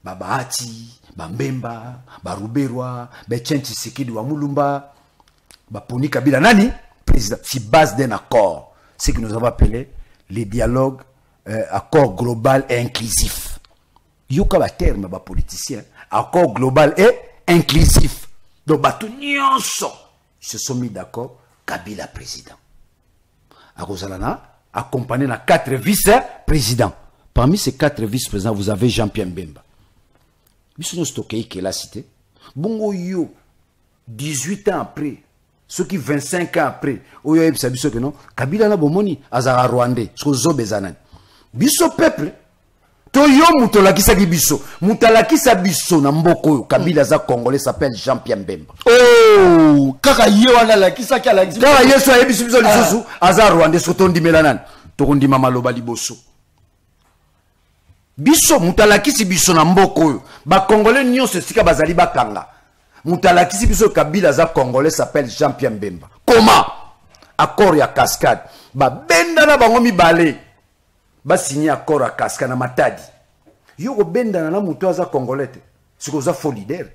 babahati bambemba baruberwa bechenchi Tshisekedi wa Mulumba baponi Kabila nani président si base d'un accord ce que nous avons appelé les dialogues accord global et inclusif yoka ba terme ba politicien accord global et inclusif. Donc, ils se sont mis d'accord. Kabila président. À Rosalana, accompagné de 4 vice-présidents. Parmi ces 4 vice-présidents, vous avez Jean-Pierre Mbemba. Ils sont stockés qui est la cité. Bongo yo, 18 ans après, ceux qui 25 ans après, Oyo Ebsabiso que non, Kabila na bomoni, Azara Rwandais, ce que Zobezanan. Biso peuple. Toyo mutolakisa biso. Mutalakisa biso na mboko Kabila za Congolais s'appelle Jean-Pierre Mbemba. Oh, kaka ye wana la kisa ki ala. Kaka yeso ayebiso biso lisusu azar Rwanda sotondi melanan. Tokondi mama loba liboso. Biso mutalakisi biso na mboko ba Congolais nyonso sika bazali bakanga. Moutalakisi biso Kabila za Congolais s'appelle Jean-Pierre Mbemba. Comment? Accord ya cascade. Ba benda na bango mibale. Ba signé accord à cascade na Matadi. Yo ko benda na muto za Congolais te. Siko za faux leader.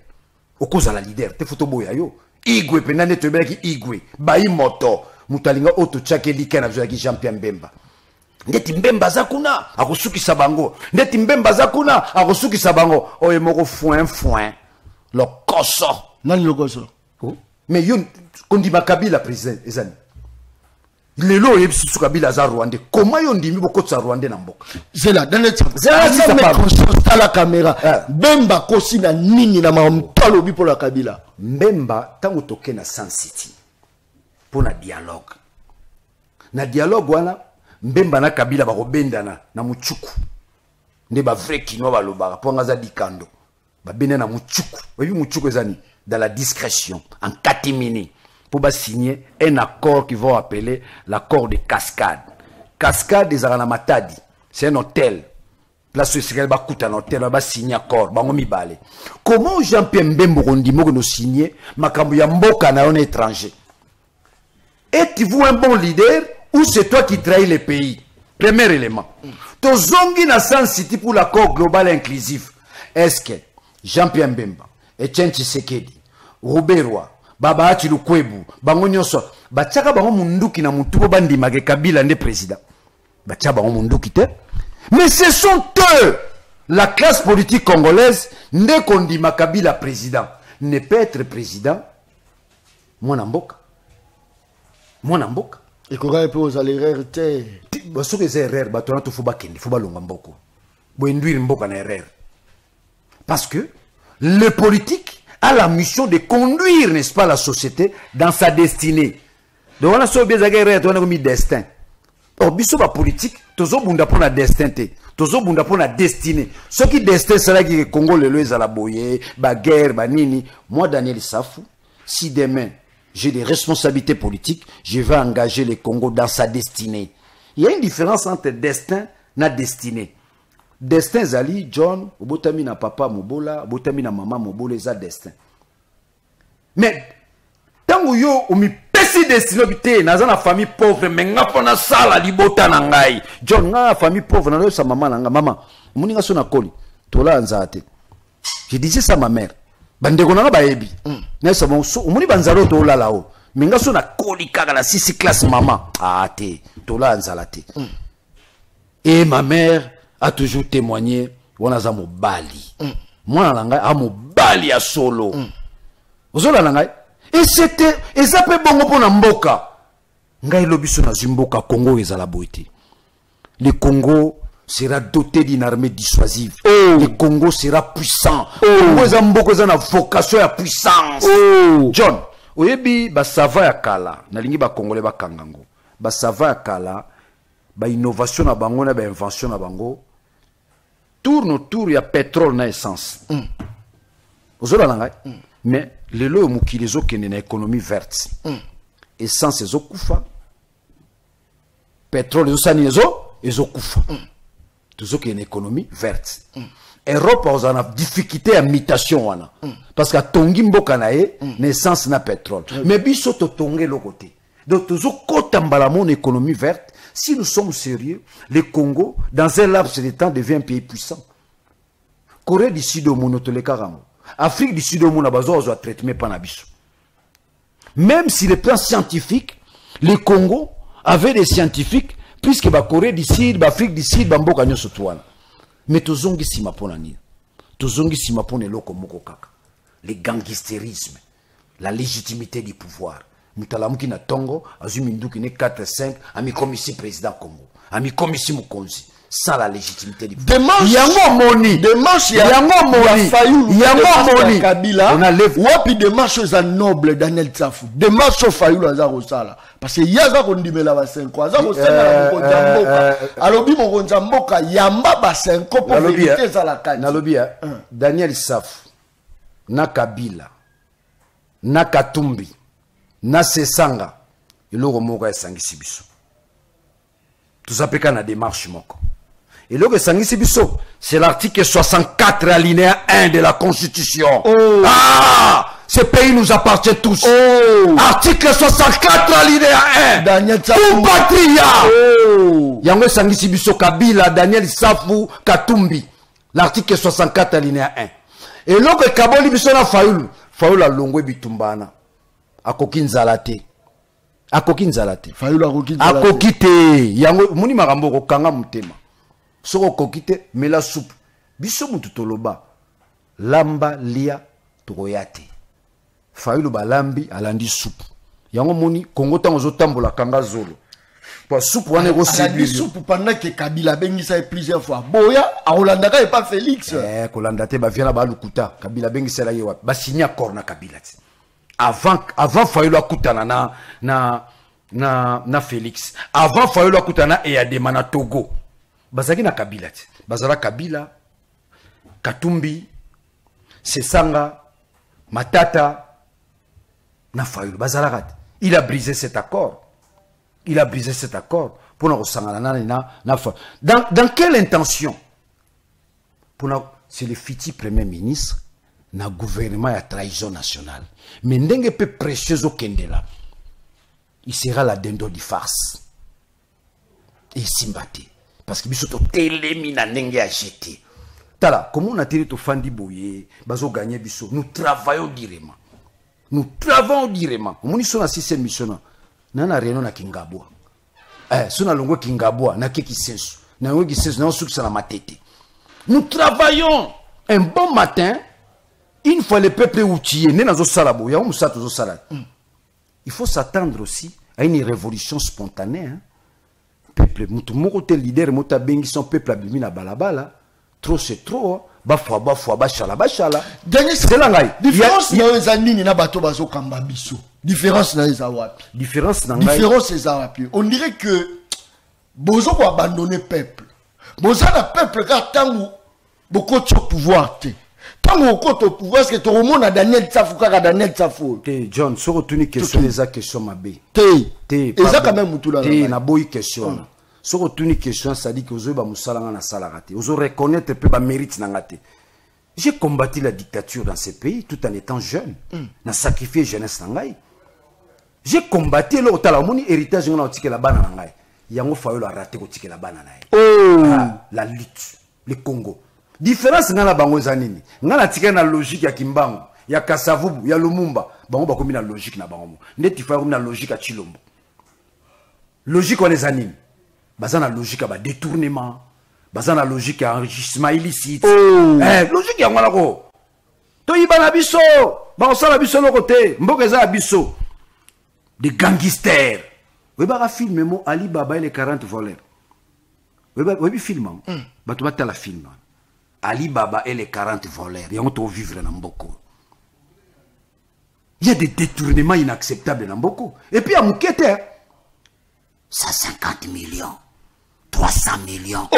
Okoza la leader te photo boya yo. Igwe penane to belaki Igwe. Ba moto. Mutalinga oto chake likena bzo ki Jean-Pierre Mbemba. Ndeti Mbemba za kuna akosukisa bango. Ndeti Mbemba za kuna akosukisa bango. Oye moko foin. Le koso. Nani le koso? Mais yon kondima Kabila président ezani. Lelo yebisi su Kabila za Rwanda. Comment yon dimi boko tsa Rwanda na mboka? Zela dans le Zela conscience à la caméra. Mbemba kosi na nini na mamtalo bi pour la Kabila. Mbemba tango toke na Sun City. Pour na dialogue. Na dialogue wana Mbemba na Kabila ba robendana na muchuku. Nde ba vrai kino ba lobaka po ngaza dikando. Ba bene na muchuku. Oyi muchuku ezani dans la discrétion en catimini pour signer un accord qui va appeler l'accord de Cascade. Cascade des Matadi. C'est un hôtel. Place où il va coûter un hôtel, on va signer accord. Comment Jean-Pierre Mbemba Rondimo nous signer makambo ya mboka na un étranger? Êtes-vous un bon leader ou c'est toi qui trahis le pays? Premier élément. Tozongi na Sun City pour l'accord global inclusif. Est-ce que Jean-Pierre Mbemba, Etienne Tshisekedi, Ruberwa, Baba Ati Lukwebu, bango nyonso, bachaka bango munduki na mutubo bandima ke Kabila nde président. Bachaka bango munduki te. Mais ce sont eux, la classe politique congolaise, nde kondima Kabila président. Ne peut être président, mwana mboka. Mwana mboka. Et qu'on va aux l'erreur te. Baso que c'est erreur, batona to fuba kende, fuba longa mboko. Bo induire mboka na erreur. Parce que le politique a la mission de conduire, n'est-ce pas, la société dans sa destinée. Donc on a sauvé des guerres, on a mis destin. Or, biso ba politique, tozo bunda pour la destin te. Tozo bunda pour la destinée. Ce qui destin sera que Congo le lois à la boye, ba guerre, ba nini. Moi, Daniel Safou, si demain j'ai des responsabilités politiques, je vais engager le Congo dans sa destinée. Il y a une différence entre destin et destinée. Destin zali John, obotami na papa mobola, obotami na maman mobola eza destin. Mais tango yo omi pesi destin obité naza na famille pauvre mais nga pona sala libota na ngai. John nga famille pauvre na sa maman na nga mama. Muninga so na koli. Tola nzate. Je disais ça à ma mère. Bandeko na ba yebi. Na sa bon so muni banzalo to la lao. Minga so na koli kaka na 6 classe maman. Ah te, tola nzalate. Et ma mère a toujours témoigné wana mobali. Moi nanga a mobali a solo. Ozola nanga et c'était et ça peut bongo pona mboka. Ngai lobiso na zimboka Congo ezala boité. Le Congo sera doté d'une armée dissuasive. Le Congo sera puissant. Congo ezamboko za na vocation ya puissance. John, oyebi ba sava ya kala, na lingi ba congolais ba kangango. Ba sava ya kala, ba innovation na bango na ba invention na bango. Tourne autour ya pétrole na essence. Ozola nanga. Mais le lo mukilizo kende na économie verte. Essence ezo kufa. Pétrole ezo sani ezo kufa. Toujours qu'il y a une économie verte. Europe a une difficulté à mutation wana. Parce que tongi mboka na ye naissance na pétrole. Mais biso to tonge le côté. Donc toujours kotambala mon économie verte. Si nous sommes sérieux, le Congo dans un laps de temps devient un pays puissant. Corée du Sud au monotole karango. Afrique du Sud au monde a besoin de traitement panabiso. Même si le plan scientifique, le Congo avait des scientifiques puisque la Corée du Sud, l'Afrique du Sud, Bamboka nyoso tuana. Mais tozongi sima pona ni. Tozongi sima pona loko moko kaka. Le gangstérisme, la légitimité du pouvoir. Mutalamuki na tongo, azumi nduki ne 4-5, ami komisi président Congo, ami komisi Mukonzi. Sans la légitimité du pouvoir. Yango moni. Demarche yango moni. Yango moni. Kabila. On a levé. Wapi demarche za noble Daniel Tsafou. Demarche Fayulu azaro sala. Parce que yaza kondimela ba 5 ans. Azaro sala ko jamboka. Alobi mo jamboka yamba ba 5 ans pour vérité za la kati. Nalobi Daniel Tsafou. Na Kabila. Na Katumbi. Na Sesanga. Iloko moko ya sangisi biso. Tout ça peut na démarche moko. Et le c'est l'article 64 alinéa 1 de la Constitution. Ah! Ce pays nous appartient tous. Article 64 alinéa 1. Daniel Safou. Patria. Yango sangisi biso Kabila, Daniel Safou, Katumbi. L'article 64 alinéa 1. Et lorsque Kaboli biso na Fayoulou. Fayoulou a longwe bitumbana. Akoki nzalate. Akoki nzalate. Fayoulou akoki nzalate. Akoki te. Yango muni makambo kokanga mutema. Soko kokite mela soupe. Biso mutu toloba. Lamba lia tokoyate. Fayoulou balambi alandi soupe. Yango moni Kongo tango zotambola kanga zolo. Pour soupe wane go alandi soupe pendant que Kabila bengisa plusieurs fois. Boya a Holandaka et pas Félix. Kolanda te ba viana ba lukuta. Kabila bengisa la yewa. Ba signer accord na Kabila. Avant Fayoulou akutana na Félix. Avant Fayoulou akutana e Adema na Togo. Bazaki na Kabila. Bazala Kabila, Katumbi, Sesanga, Matata, na Fayoulou. Bazala rat. Il a brisé cet accord. Il a brisé cet accord. Pour nous dans quelle intention? C'est le futur premier ministre. Na gouvernement à trahison nationale. Mais n'engue peu précieux au Kendela. Il sera la dendo de farce. Et Simbati. Parce que biso to télémina n'engue a jeté. Tala, comment on a tiré to fandi boye, bazo gagné biso. Nous travaillons directement. Nous travaillons directement. On sont à 6e mission. Nana réunion na Kingabwa. Sona longo Kingabwa na keki sensu. Na longo sensu na souk na matete. Nous travaillons un bon matin. Une fois le peuple outillé, il faut s'attendre aussi à une révolution spontanée. Hein. Peuple, le leader, son peuple abîmé na balabala. Trop c'est trop. Bafwa, bachala. C'est la différence na ezanini na bato bazo kamba biso. Différence na ezawapi. Différence ezawapi. On dirait que bozo ko abandonner peuple. Bozo na peuple car tangu beaucoup de pouvoir te. Quand on compte au pouvoir, est-ce que tout le monde a Daniel Safou, Daniel Safou? John, si on retenu question, les questions ma bé. Et ça quand même tout là. Na boy question. Si on retenu question, ça dit que vous avez musalanga na salarate. Vous reconnaître peu ba mérite nangate. J'ai combattu la dictature dans ces pays tout en étant jeune. Na sacrifié jeunesse nangai. J'ai combattu le talamoni héritage ngana otike la bana nangai. Yango Fayoulou a raté otike la bana nangai. La lutte, le Congo. Différence ngana bango zanini ngana tika na logique ya Kimbangu ya Kasavubu ya Lumumba bango bakomi na logique na bango ndeti fa na logique ya Chilombo logique on les zanini bazana logique ba détournement bazana logique ya enrichissement illicite logique ya ngana ko to ibana biso ba osala biso no côté mboka za biso des gangsters we ba film mo Ali Baba et les 40 voleurs we film ba to batala film Ali Baba et les 40 voleurs. Ils ont vivre dans Mboko. Il y a des détournements inacceptables dans Mboko. Et puis à Moukete, 150 millions, 300 millions,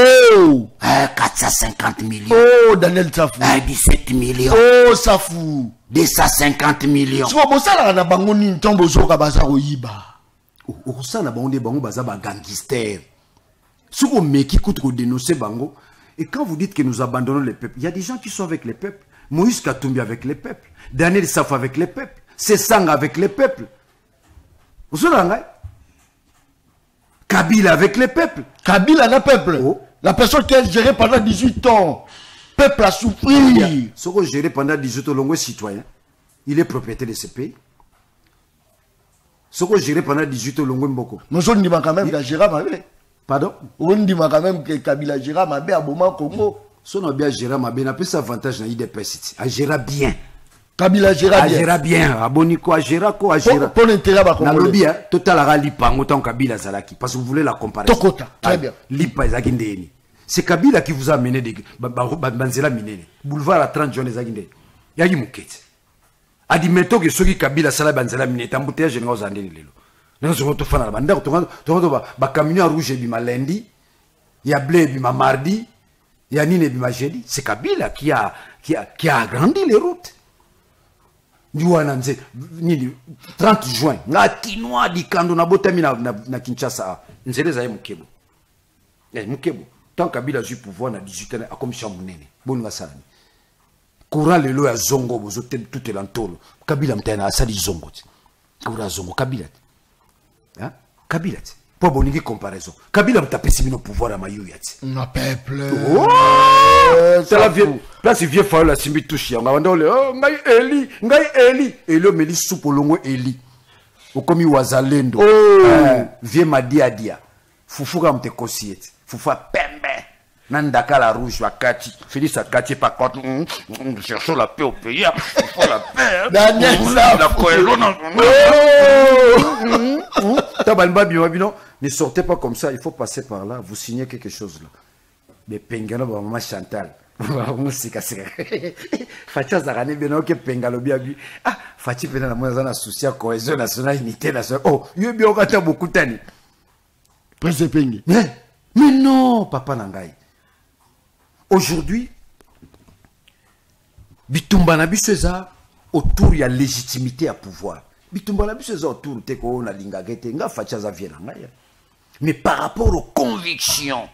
450 millions, Daniel Safou, 17 millions, Safou, 250 millions. Tu vois, ça na bango ni tombo zoka baza oyiba. Ça na bango baza ba gangster. Si vous meki koutro dénoncer bango. Et quand vous dites que nous abandonnons les peuples, il y a des gens qui sont avec les peuples. Moïse Katumbi avec les peuples. Daniel Safou avec les peuples. Sesang avec les peuples. Vous savez, Kabila avec les peuples. Kabila n'a peuple. La personne qui a géré pendant 18 ans. Peuple a souffert. Ce qui a géré pendant 18 ans, l'ongo citoyen. Il est propriétaire de ce pays. Ce qui a géré pendant 18 ans, l'ongo mboko. Nous sommes quand même la géré avec. Pardon? On dit quand même que Kabila gère ma bé à Boma Congo. Si on a bien géré ma bé, on a plus avantage dans l'IDPS. A géré bien. Kabila gère bien. A géré bien. Aboniko a géré quoi? A géré. Pour l'intérêt à Congo. Nalobi, total a lipa autant Kabila Zalaki. Parce que vous voulez la comparaison. Tokota. Très bien. Lipa Zagindeni. C'est Kabila qui vous a amené des Banzela Minene. Boulevard à 30 jours les Zagindeni. Yagi Moukete. A dit mettons que ceux qui Kabila Sala Banzela Minene. T'embouteillage général aux Andeni Lelo. Nous sommes tous fan à la bande. Tu camion rouge et bima lundi, il y a blé et bima mardi, il y a nine et bima jeudi. C'est Kabila qui a agrandi les routes. Nous avons 30 juin. Na Kinoa di Kando na botami na Kinshasa. Nzele zaye Mukebo. Mukebo. Tant Kabila a eu pouvoir na 18 ans, a comme Chamounene. Bon nga salani. courant lelo ya zongo bozo tout elantolo Kabila mtana asali zongo ti courant zongo Kabila hein Kabila ti pour boningi comparaison Kabila mtapesi bino pouvoir à mayuya ti na peuple c'est la vie place vieux fa la simbi touche nga bandole oh ngai Eli et le meli soupolongo Eli okomi wazalendo vieux Madia fufuka mte kosiet fufa pembe Nandaka la rouge wakati Félix Akati par contre cherchons la paix au pays faut la paix la cohésion Tabalba Bino ne sortez pas comme ça il faut passer par là vous signez quelque chose là mais Pengano maman Chantal musika sika Fatia Zarane beno ke Pengalo biabi ah Fati pena na mwana na souci à cohésion nationale unité nationale oh yo bio kata beaucoup tani Prince Pengi mais non papa nangai. Aujourd'hui, bitumba na biso eza autour ya légitimité à pouvoir. Bitumba na biso eza autour te ko na lingagete nga facha za viena ngaya. Mais par rapport aux convictions,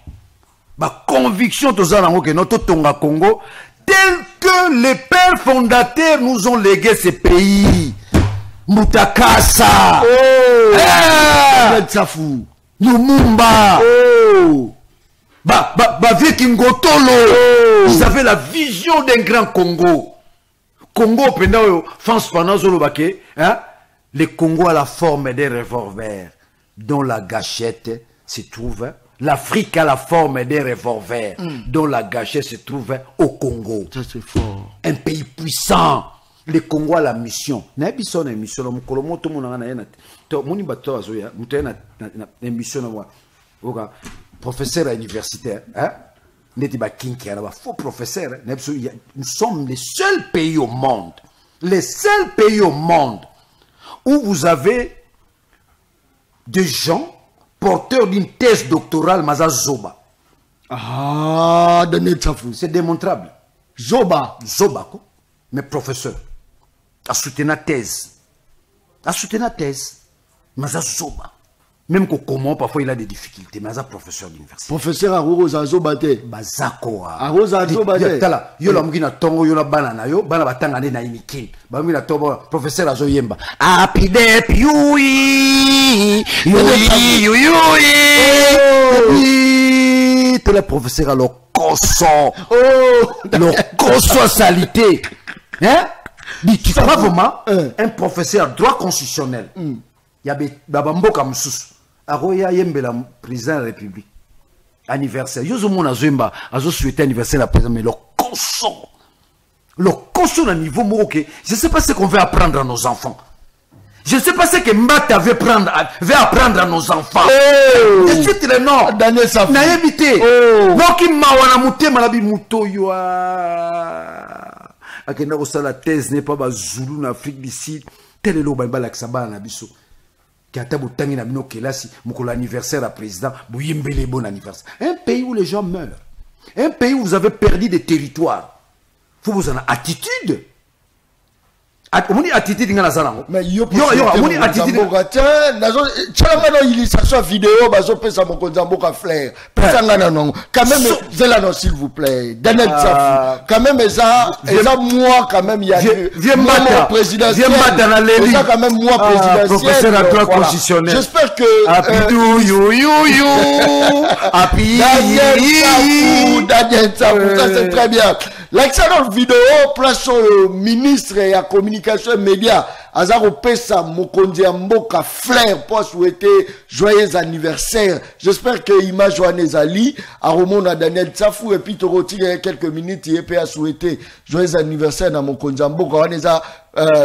ba conviction tozana ngo ke notre tonga Congo tel que les pères fondateurs nous ont légué ce pays. Mutakasa. Tsafu. Lumumba. Vieux Kingotolo, ils avaient la vision d'un grand Congo. Congo, pendant France, pendant Zolobake, hein, le Congo a la forme des revolvers, dont la gâchette se trouve. L'Afrique a la forme des revolvers, dont la gâchette se trouve au Congo. Ça, c'est fort. Un pays puissant. Le Congo a la mission. Na mission na mission na mukolo moto mona na yana. To moni bato azoya, mutena na mission na wa. Oka professeur universitaire, hein? N'était kinki alors faux professeur. Nous sommes les seuls pays au monde, où vous avez des gens porteurs d'une thèse doctorale Maza Zoba. Ah, c'est démontrable. Zoba quoi? Mais professeur, a soutenu la thèse, Maza Zoba. Même qu'au comment, parfois il a des difficultés, mais il professeur d'université. Professeur Aruro Zazobate. Bazako. Aruro Zazobate. Yo la mugina tongo yo la banana yo, bana batanga na imikin. Ba mugina tongo professeur Azoyemba. Apidep yui. Tout le professeur a le cosso. Le cosso salité. Hein? Tu crois vraiment un professeur droit constitutionnel. Il y a Babambo Kamsus. Aroya Yembela, président de la République. Anniversaire. Yozo mon azemba, azo souhaité anniversaire la président, mais le conso à niveau moqué. Je ne sais pas ce qu'on veut apprendre à nos enfants. Je ne sais pas ce que Mbata veut apprendre à nos enfants. Je suis le nom. Daniel Safou. Naïbité. Moki mawana mute malabi muto yo. Akenda la thèse n'est pas Zulu en Afrique d'ici. Tel est le baba l'aksaba na biso. Un pays où les gens meurent, un pays où vous avez perdu des territoires, faut vous en attitude. Attitude mais yo attitude vidéo flair quand même s'il vous plaît Daniel Safou quand même moi quand même il y a présidentiel quand même moi présidentiel professeur à droit constitutionnel j'espère que Daniel Safou ça c'est très bien l'excellente vidéo place sur le ministre et la communication média Azaro Pesa Mokonzi Mboka Flair pour souhaiter joyeux anniversaire. J'espère que image Johannes Ali à Romona Daniel Tsafou et puis Toroti quelques minutes il peut souhaiter joyeux anniversaire dans Mokonzi Mboka Waneza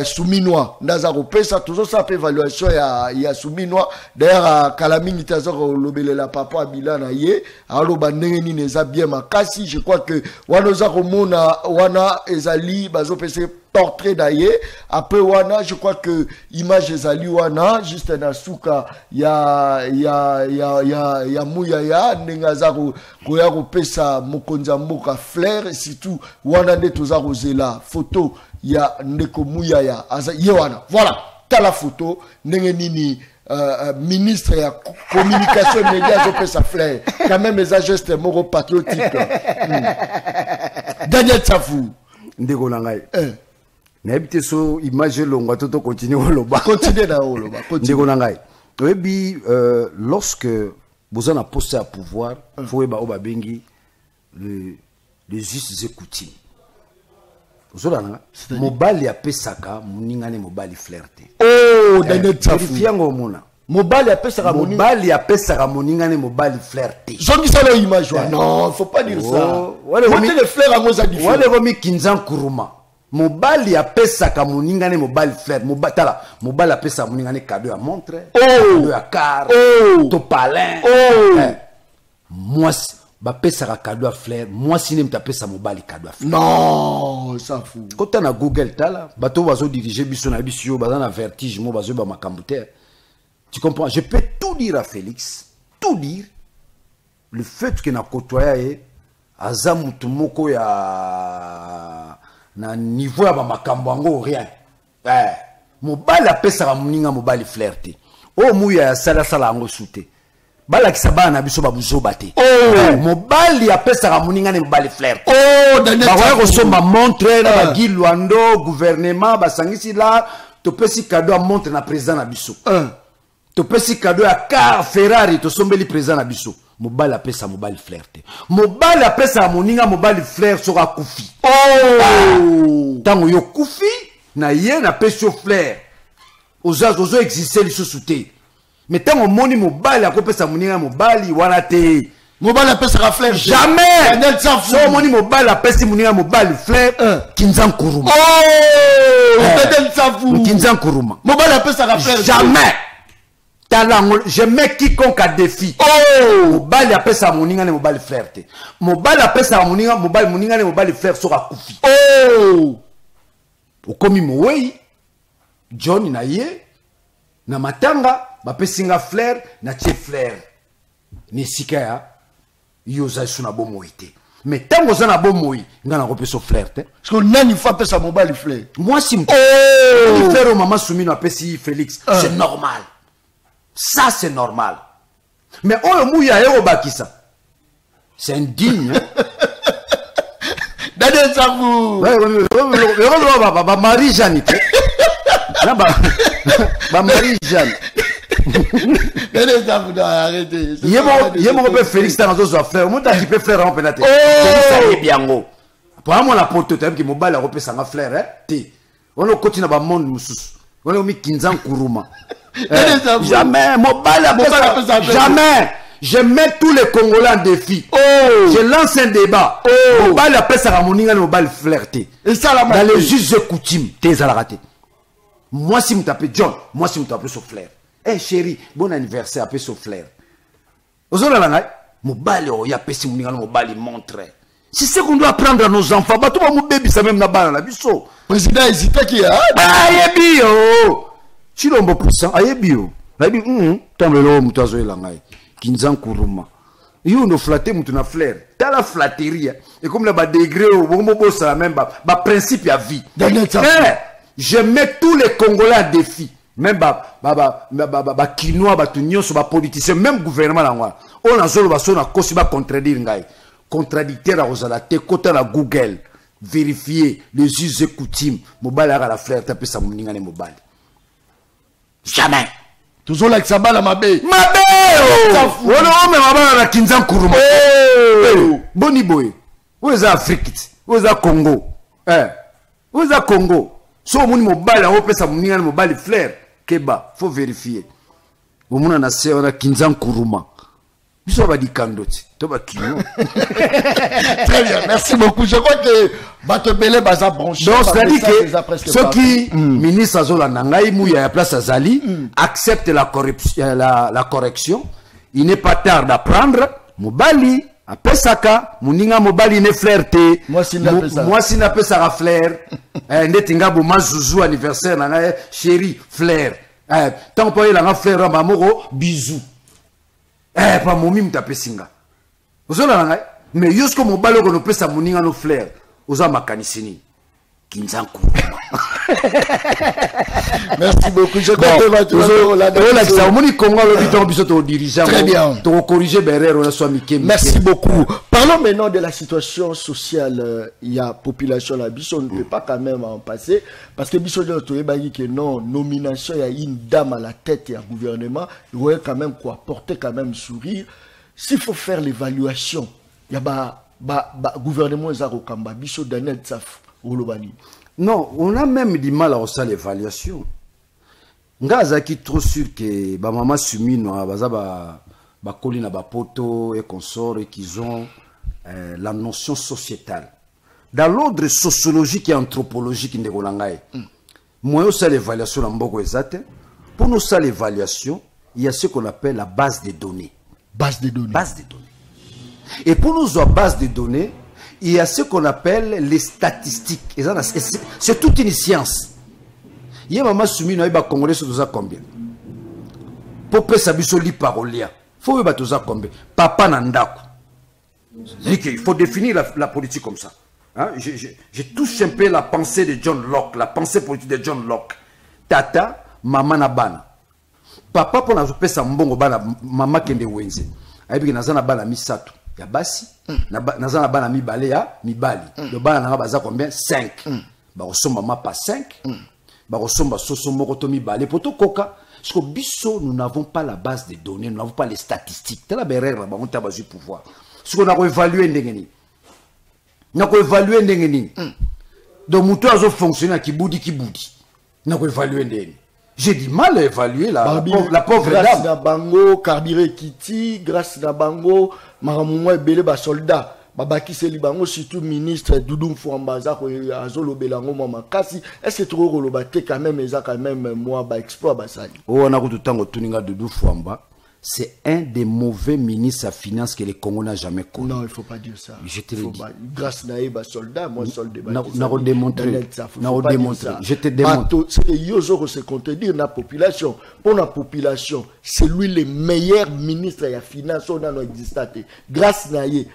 Souminois Nazaro Pesa toujours ça peut évaluation il y a Souminois d'ailleurs Kalamini Tazaro lobele la papa Bilana ye alors bandengeni neza bien makasi je crois que Wanoza Romona Wana Ezali bazo pese portrait d'ailleurs après wana je crois que image ezali wana juste na suka ya muyaya ndengazaro koya kopesa Mokonzi Mboka Flair surtout wana nde tozaro zela photo ya ndeko muyaya aza ye wana voilà tala photo ndenge nini ministre ya communication média zo pesa Flair quand même les gestes moro patriotique Daniel Safou ndeko na ngai nayebi te so image elongwa to continue oloba continue na oloba ndeko na ngai oyebi lorsque vous na poste à pouvoir faut eba oba bengi les justes et coutumes ozolana mobali apesaka muningane mobali flirte Daniel Tsafu fiango mona mobali apesaka moningane mobali flirte zongi sala image non faut pas dire ça wale les fleurs à moza différent wale romi kinzan kuruma mobali apesaka moningane mobali flirte mobali apesaka moningane cadeau ya montre cadeau ya car to palin moi bapesaka cadeau à fleur moi sine mtapesa mobali cadeau à fleur non ça fou kota na Google tala bato bazo diriger biso na biso baza na vertige mo bazo ba makambo te. Tu comprends? Je peux tout dire à Félix, tout dire. Le fait que na côtoyé aza mutu moko ya na niveau ya ba makambo ngo rien. Mobali apesaka muninga mobali flirté. O muya ya sala sala ngo sute. Bala kisaba na biso babuzo bate. Mobali apesaka muninga ne mobali flirté. Daniel ba ko somba montre na ba gilwando gouvernement basangisi la to pesi cadeau a montre na président na biso. To pesi cadeau ya car Ferrari to sombeli président na biso. Mobali apesa mobali flirté. Mobali apesa muninga mobali flair sera kufi. Tango yo kufi na ye na pesio flair. Ozo exister li sous-souté. Mais tango moni mobali akopesa muninga mobali wana te. Mobali apesa flair jamais. So moni mobali apesi muninga mobali flair kinzan kuruma. Kinzan kuruma. Mobali apesa flair jamais. Je mets quiconque à défi. Mobali apesa moninga ne mobali flirte. Mobali apesa moninga ne mobali flirte sera kufi. Okomi mowei John na ye na matanga bapesinga flair na tie flair. Ni sikaya yoza suna bomoite. Mais tango za na bomoi ngana ko peso flirte. Parce que nani fa pesa mobali flair. Moi si flair maman Soumino apesi Félix, c'est normal. Ça, c'est normal. Mais on le mouille à Bakissa. C'est indigne. Daniel Tsafu. Marie-Jeanne. Marie-Jeanne. Daniel Tsafu, arrêtez. Il y a mon père Félix dans nos affaires. Moi, t'as qui peut faire en pénalité. Félix, bien gros. Pour moi, la porte, tu as qui m'a repéré sans fleur. On continue à monde, nous. On a mis 15 ans Kourouma. Jamais, jamais. Je mets tous les Congolais en défi. Je lance un débat. Mobile appelle ça Moninga, mobile flirté. Et ça la dans les juges de coutume, t'es à la raté. Moi si me t'appelle John, moi si me t'appelle sur flair. Eh chérie, bon anniversaire, appelle sur flair. Vous avez la mobile, il y a pessi Moninga, mobile montre. C'est ce qu'on doit apprendre à nos enfants. Bah, tout le monde bébé, ça même la balle, la biso. Président, hésite qui a. Ayebi, oh. Chilombo puissant, ayebi, oh. Ayebi, tant le l'homme, tu as joué la ngaï. Kinzan Kuruma. Yo no flatter moutou na flair. T'as la flatterie. Et comme là, degré, c'est la même, principe à vie. Je mets tous les Congolais à défi. Même Kinois, Tunyon, politiciens, même gouvernement là. On a zolo baso na kosi ba contredire ngaï. Contradicteur à Rosalate, côté la Google. Vérifier les us et coutumes. Mobile à la flair, tapez sa mouninga ne mobile. Jamais. Toujours là que ça bat la mabé. Mabé! Oh! Mais mabé la Kinzan Kuruma. Boni boy. Où est Afrique? Où est Congo? Où est Congo? So mouni mobile, on peut sa mouninga ne mobile flair. Keba, faut vérifier. Au moins on a la Kinzan Kuruma. Très bien, merci beaucoup. Je crois que Batebele Baza branché. Donc, c'est-à-dire que ceux qui, ministre Azola Nangaï, Mouya place Azali, acceptent la correction. Il n'est pas tard d'apprendre. Mobali, à Pesaka, Mouninga Mobali n'est flirté. Moi, si n'a pas ça flair. Netinga Bouma Zouzou anniversaire, chérie, flair. Tant qu'on a flair, Ramamoro, bisous. Pas momi mtape singa. Ozola ngai, mais yosko mobalo ko no pesa moninga no flair. Oza makanisini. Kinzanku. Merci beaucoup. Je crois que Congo le biton biso to dirigeant. Très bien. To corriger Berrer on a soit Miké. Merci beaucoup. Parlons maintenant de la situation sociale. Il y a population là, on ne peut pas quand même en passer. Parce que Bisso que non, nomination, il y a une dame à la tête et un gouvernement. Il y aurait quand même quoi, porter quand même sourire. S'il faut faire l'évaluation, il y a gouvernement Zarokamba, Bisso Daniel Tsaf, Olobani. Non, on a même du mal à faire l'évaluation. Ngaza qui trop sûr que maman Sumino, Colina Bapoto et consorts et qu'ils ont la notion sociétale. Dans l'ordre sociologique et anthropologique, moi, on l'évaluation en Bogo Ezate. Pour nous, ça l'évaluation, il y a ce qu'on appelle la base des données. Base des données. Base des données. Et pour nous, la base des données, il y a ce qu'on appelle les statistiques. C'est toute une science. Il y a maman soumis, il y a Congolais sur combien. Pour que ça puisse lire parolia. Il faut que combien. Papa Nandako. Il faut définir la politique comme ça. Hein? Je touche un peu la pensée de John Locke, la pensée politique de John Locke. Tata, maman Nabana. Papa pour nous sa mbongo bana maman kende wenze. Ayebi nazana bana misato. Ya basi. Nazana bana mibale ya mibali. Le bana nanga baza combien 5. Ba resomba ma pas 5. Ba resomba soso moko to mibale poto koka. Parce que biso nous n'avons pas la base des données, nous n'avons pas les statistiques. Tela berère ba on t'a basu pouvoir. Ce qu'on a évalué ndengeni. Na ko évaluer ndengeni. Donc muto azo fonctionner qui boudi. Na ko évaluer ndengeni. J'ai du mal à évaluer la pauvre dame. Grâce à Bango, Cardiré Kiti, grâce à Bango, Maramoumoua Bele soldat. Babaki Seli Bango, surtout ministre Doudou Fouambaza, Azolo Belango Mamakasi. Est-ce que tu as quand même, moi, exploit Basali? Oh, on a tout le temps que Doudou Fouamba. C'est un des mauvais ministres à finances que les Congolais n'ont jamais connu. Non, il ne faut pas dire ça. Je te le dis. Grâce à soldat, moi, soldat. N'a démontré. Je te démontre. C'est que Yozo, c'est qu'on te dit, la population. Pour la population, c'est lui le meilleur ministre de la finance on a existé. Grâce à lui,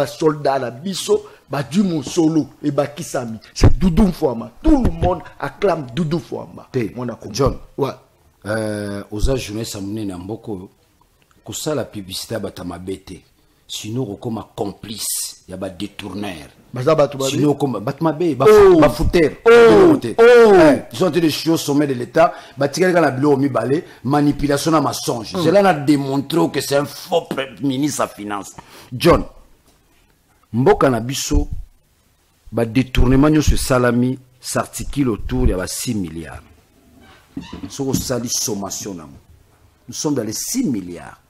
soldat, la biso, Dumo Solo et Kisami. C'est Doudou Fouamba. Tout le monde acclame Doudou Fouamba. John. Ouais. Aux âges jeunesse amené Namboko, que ça la publicité batama bête. Sinon, comme complice, il y a des détourneurs. Sinon, comme batama bête, bafouteur. Ils sont des choses au sommet de l'État. Batiga la bilo mi balé, manipulation à mensonge. Cela a démontré que c'est un faux ministre à finance. John, Mboka Nabiso, détournement sur salami s'articule autour de 6 milliards. Nous sommes dans les 6 milliards.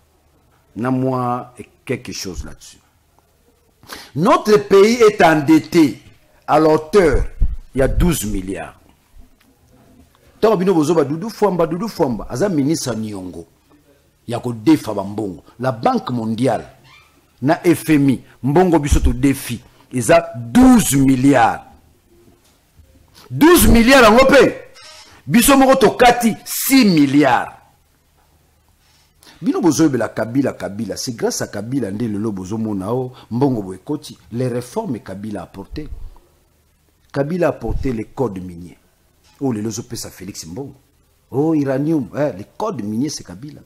N'a moi quelque chose là-dessus. Notre pays est endetté à l'auteur, il y a 12 milliards. Doudou Fouamba, Aza ministre Nyongo, il y a la Banque mondiale, na FMI, Mbongo Bisoto défi, ils ont 12 milliards. 12 milliards en Europe. Biso moko to kati 6 milliards. Bino bozobe la Kabila, c'est grâce à Kabila ndé le bozo monao mbongo boekoti les réformes Kabila a apporté. Kabila a apporté les codes miniers. Oh les lozo pesa Félix Mbongo. Oh uranium, les codes miniers c'est Kabila.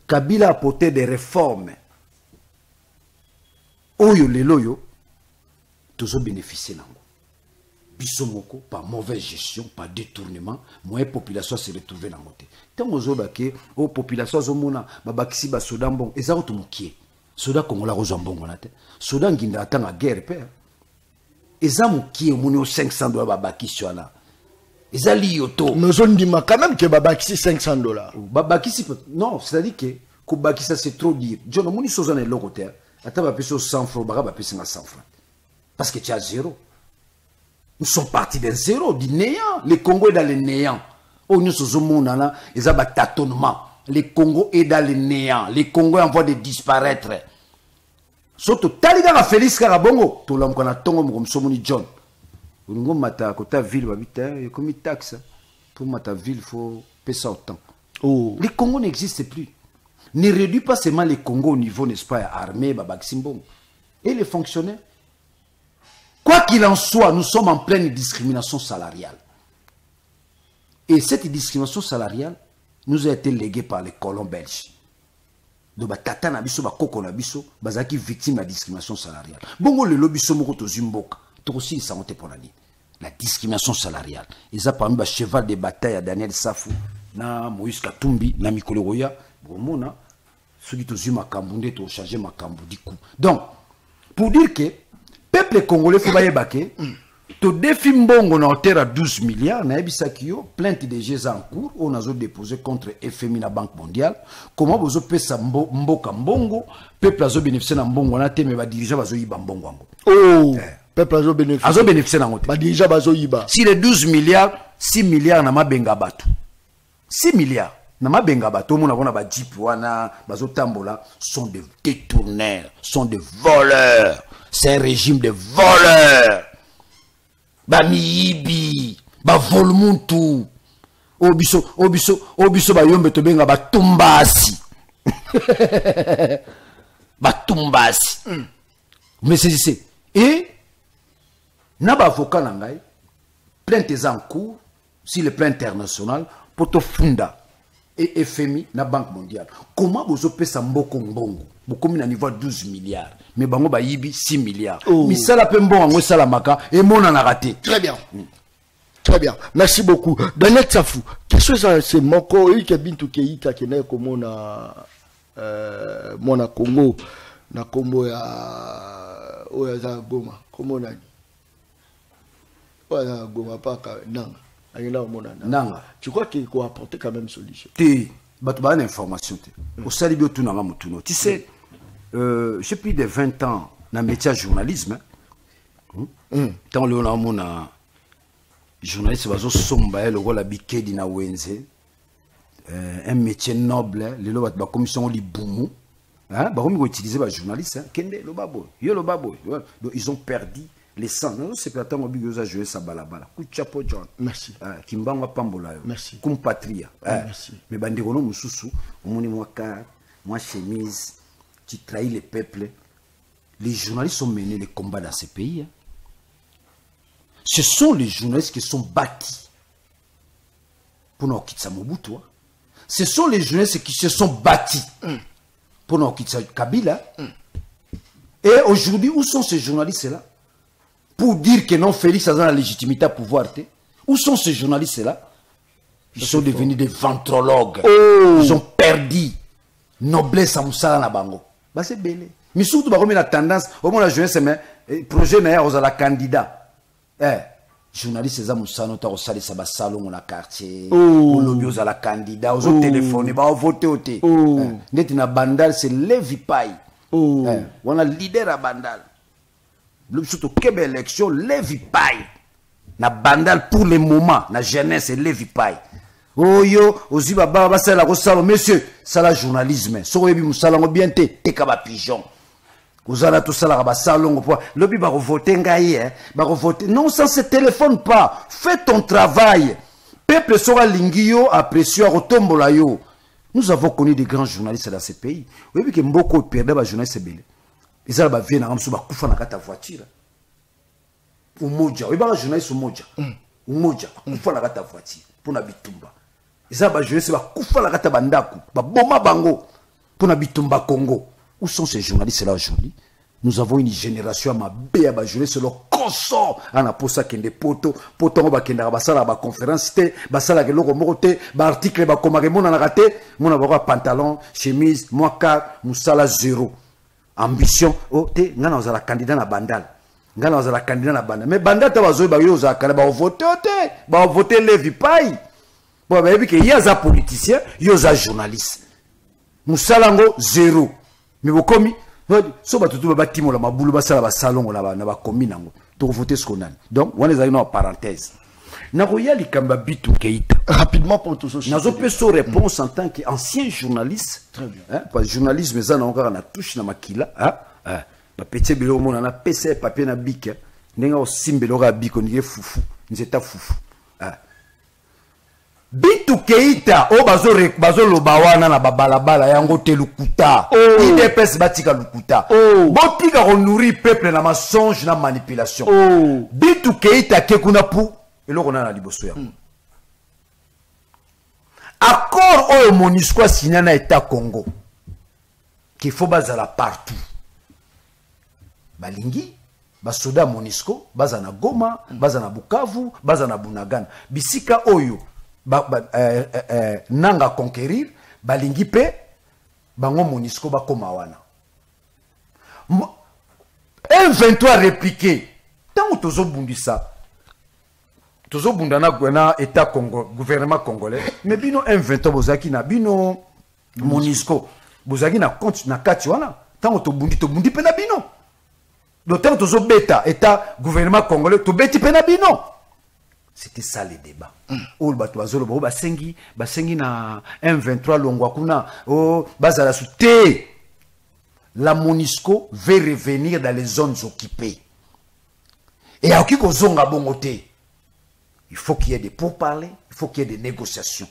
Kabila a apporté des réformes. Oh yo les loyo tous bénéficier nango. Bisomoko, par mauvaise gestion, par détournement, moins population se retrouve dans le côté. Tant que la population zomona, babakisi ba soda bon, et ça automukie. Soda Kongola rozambon on a te. Soda nginda attend la guerre père. Et ça mukie au 500 $, babakisi wana. Et ça lioto. Mais on dit quand même que babakisi 500 $. Babakisi non, c'est-à-dire que kubakisa c'est trop dire. John moni sozana le côté. Attends ba peso 100 francs, ba peso 100 francs. Parce que tu as zéro. Nous sommes partis d'un zéro, du néant. Le Congo est dans le néant. Oh, nous sommes là, ils ont un tâtonnement. Le Congo est dans le néant. Le Congo est en voie de disparaître. Surtout, Taliga a Félix Karabongo. Tout l'homme qu'on a tongo comme Somoni John. Vous mata ta ville, il y a comme une taxe. Pour ta ville, il faut payer ça autant. Oh. Le Congo n'existe plus. Ne réduit pas seulement le Congo au niveau, n'est-ce pas, armé, Babak-Simbong. Et les fonctionnaires. Quoi qu'il en soit, nous sommes en pleine discrimination salariale. Et cette discrimination salariale nous a été léguée par les colons belges. do batata na biso bakoko na biso bazaki victime de discrimination salariale bongo le lobiso moko tozimboka aussi ça monte pour la discrimination salariale ils a parmi ba cheval de bataille à Daniel Safou na Moïse Katumbi na Mikolo Roya bomona ceux qui tozima kambunde to changer makambu du coup donc pour dire que peuple congolais faut baye baké to défi mbongo na hauteur à 12 milliards na ebisaki yo plainte de GES en cours on a déposé contre FMI na Banque mondiale comment bozo pesa mboka mbongo peuple azo bénéficier na mbongo na te mais ba dirigeant bazo yiba mbongo ngo oh peuple azo bénéficier na ngote ba dirigeant bazo yiba si les 12 milliards 6 milliards na mabenga batu 6 milliards na mabenga batu mona bona ba jeep wana bazo tambola sont des détourneurs sont des voleurs c'est un régime de voleurs ba miyibi ba volmuntu obiso ba yombe to benga ba tumbasi ba tumbasi mais c'est et na ba avocat na ngai plainte en cours sur le plan international pour to funda et FMI na Banque mondiale comment bozo pesa mboko mbongo bokomi na niveau 12 milliards mais bango ba yibi 6 milliards misala pe mbongo ngo sala maka et mona na raté très bien très bien merci beaucoup Daniel Safou qu'est-ce que c'est moko qui bintu keita qui na komona mona Congo na kombo ya oya za Goma komona ni oya Goma paka nanga nanga tu crois qu'il faut apporter quand même solution tu as une information au salibio tout nanga mutuno tu sais j'ai plus de 20 ans dans le métier de journalisme tant le on a mon journaliste bazo somba le rôle bikedi na wenze un métier noble le lo ba commission li bumu hein ba komi utiliser ba journaliste kende lo babo yo lo babo donc ils ont perdu les sangs non c'est pas tant obi yoza jouer sa balabala kuchapo John merci kimbangwa pambola yo merci kumpatria merci mais bandeko no mususu omoni moi chemise qui trahit le peuple. Les journalistes ont mené les combats dans ces pays. Ce sont les journalistes qui sont bâtis pour nous quitter Mobutu. Ce sont les journalistes qui se sont bâtis pour nous quitter Kabila. Et aujourd'hui, où sont ces journalistes-là pour dire que non, Félix a la légitimité à pouvoir. Où sont ces journalistes-là? Ils sont devenus des ventrologues. Ils ont perdu noblesse à Moussala na bango. Bah c'est belé. Mais surtout, bah, la tendance, au moins la jeunesse, mais projet n'a pas la candidat. Journaliste, c'est ça, Moussano, t'as reçu ça, salon, on a quartier, on lobby à la candidat, aux téléphones, bah, on vote au thé. Net na bandal, c'est Lévi Paye. On a leader à bandal. Le surtout, quelle élection, Lévi Paye. Na bandal pour le moment, na jeunesse, c'est Lévi Paye. Oh yo, aussi baba ça la rosalo monsieur, ça la journalisme. So yebi musala ngo bien te kaba pigeon. Ozala tout ça la ba salon pour lobi ba voter ngai ba voter. Non, ça se téléphone pas. Fais ton travail. Peuple sera lingio apprécié retombola yo. Nous avons connu des grands journalistes dans ce pays. Vous voyez que mboko perdait ba journaliste belé. Ils allaient ba vienne na mso ba kufa na kata voiture. Umoja, oui ba journaliste umoja. Umoja, kufa na kata voiture pour na bitumba. Ils ont joué c'est kufa la kata bandaku, ba boma bango pour na bitumba Congo. Où sont ces journalistes là aujourd'hui? Nous avons une génération à ma béa ba jouer sur leur consort. Ana posa kende poto ba kenda ba sala ba conférence té, ba sala ke loko mokoté, ba article ba komake mona na raté, mona ba pantalon, chemise, moaka, musala zéro. Ambition, oh té ngana ozala candidat na bandal. Ngana ozala candidat na bandal. Mais bandal ta bazoy ba yo za kala ba voter té, ba voter Lévi Paye. Bon, ben, il y a des politiciens, il y a des journalistes. Moussalango, zéro. Mais vous commis, so ba tutu ba timo la mabulu ba sala ba salon la ba na ba commis nango. To voter ce qu'on a. Donc, on les a une parenthèse. Na royali kamba bitu keita. Rapidement pour tout ça. Nazo peso réponse en tant qu'ancien journaliste. Très bien. Hein, parce que journalisme ça na encore na touche na makila, hein? Ba petit bilo mona na PC papier na bic. Nenga o simbelo ga biko ni fufu. Nzeta fufu. Bitu Keita o bazo lobawana na babalabala yango te lukuta IDPS batika lukuta botika ko nourrir peuple na mensonge na manipulation Bitu Keita kekuna pou eloko na liboso ya accord oyo MONUSCO signé na État Congo qu'il faut bazala partout. Balingi, basoda Monisco, bazana Goma, bazana Bukavu, bazana Bunagana. Bisika oyo, nanga conquérir, balingi pe, bango Monisco bakoma wana. M23 répliqué. Tant que tozo bundisa, tozo bundana na état Congo, gouvernement congolais, mais bino M23 bozaki na bino Monisco, bozaki na compte na kati wana. Tant que to bundi pe na bino. D'autant que tozo beta état gouvernement congolais, to beti pe na bino. C'était ça le débat. Oh bato bazolo bo basengi na M23 longwa kuna, oh bazala souté. La Monisco veut revenir dans les zones occupées. Et à qui kozonga bongoté, il faut qu'il y ait des pourparlers, il faut qu'il y ait des négociations.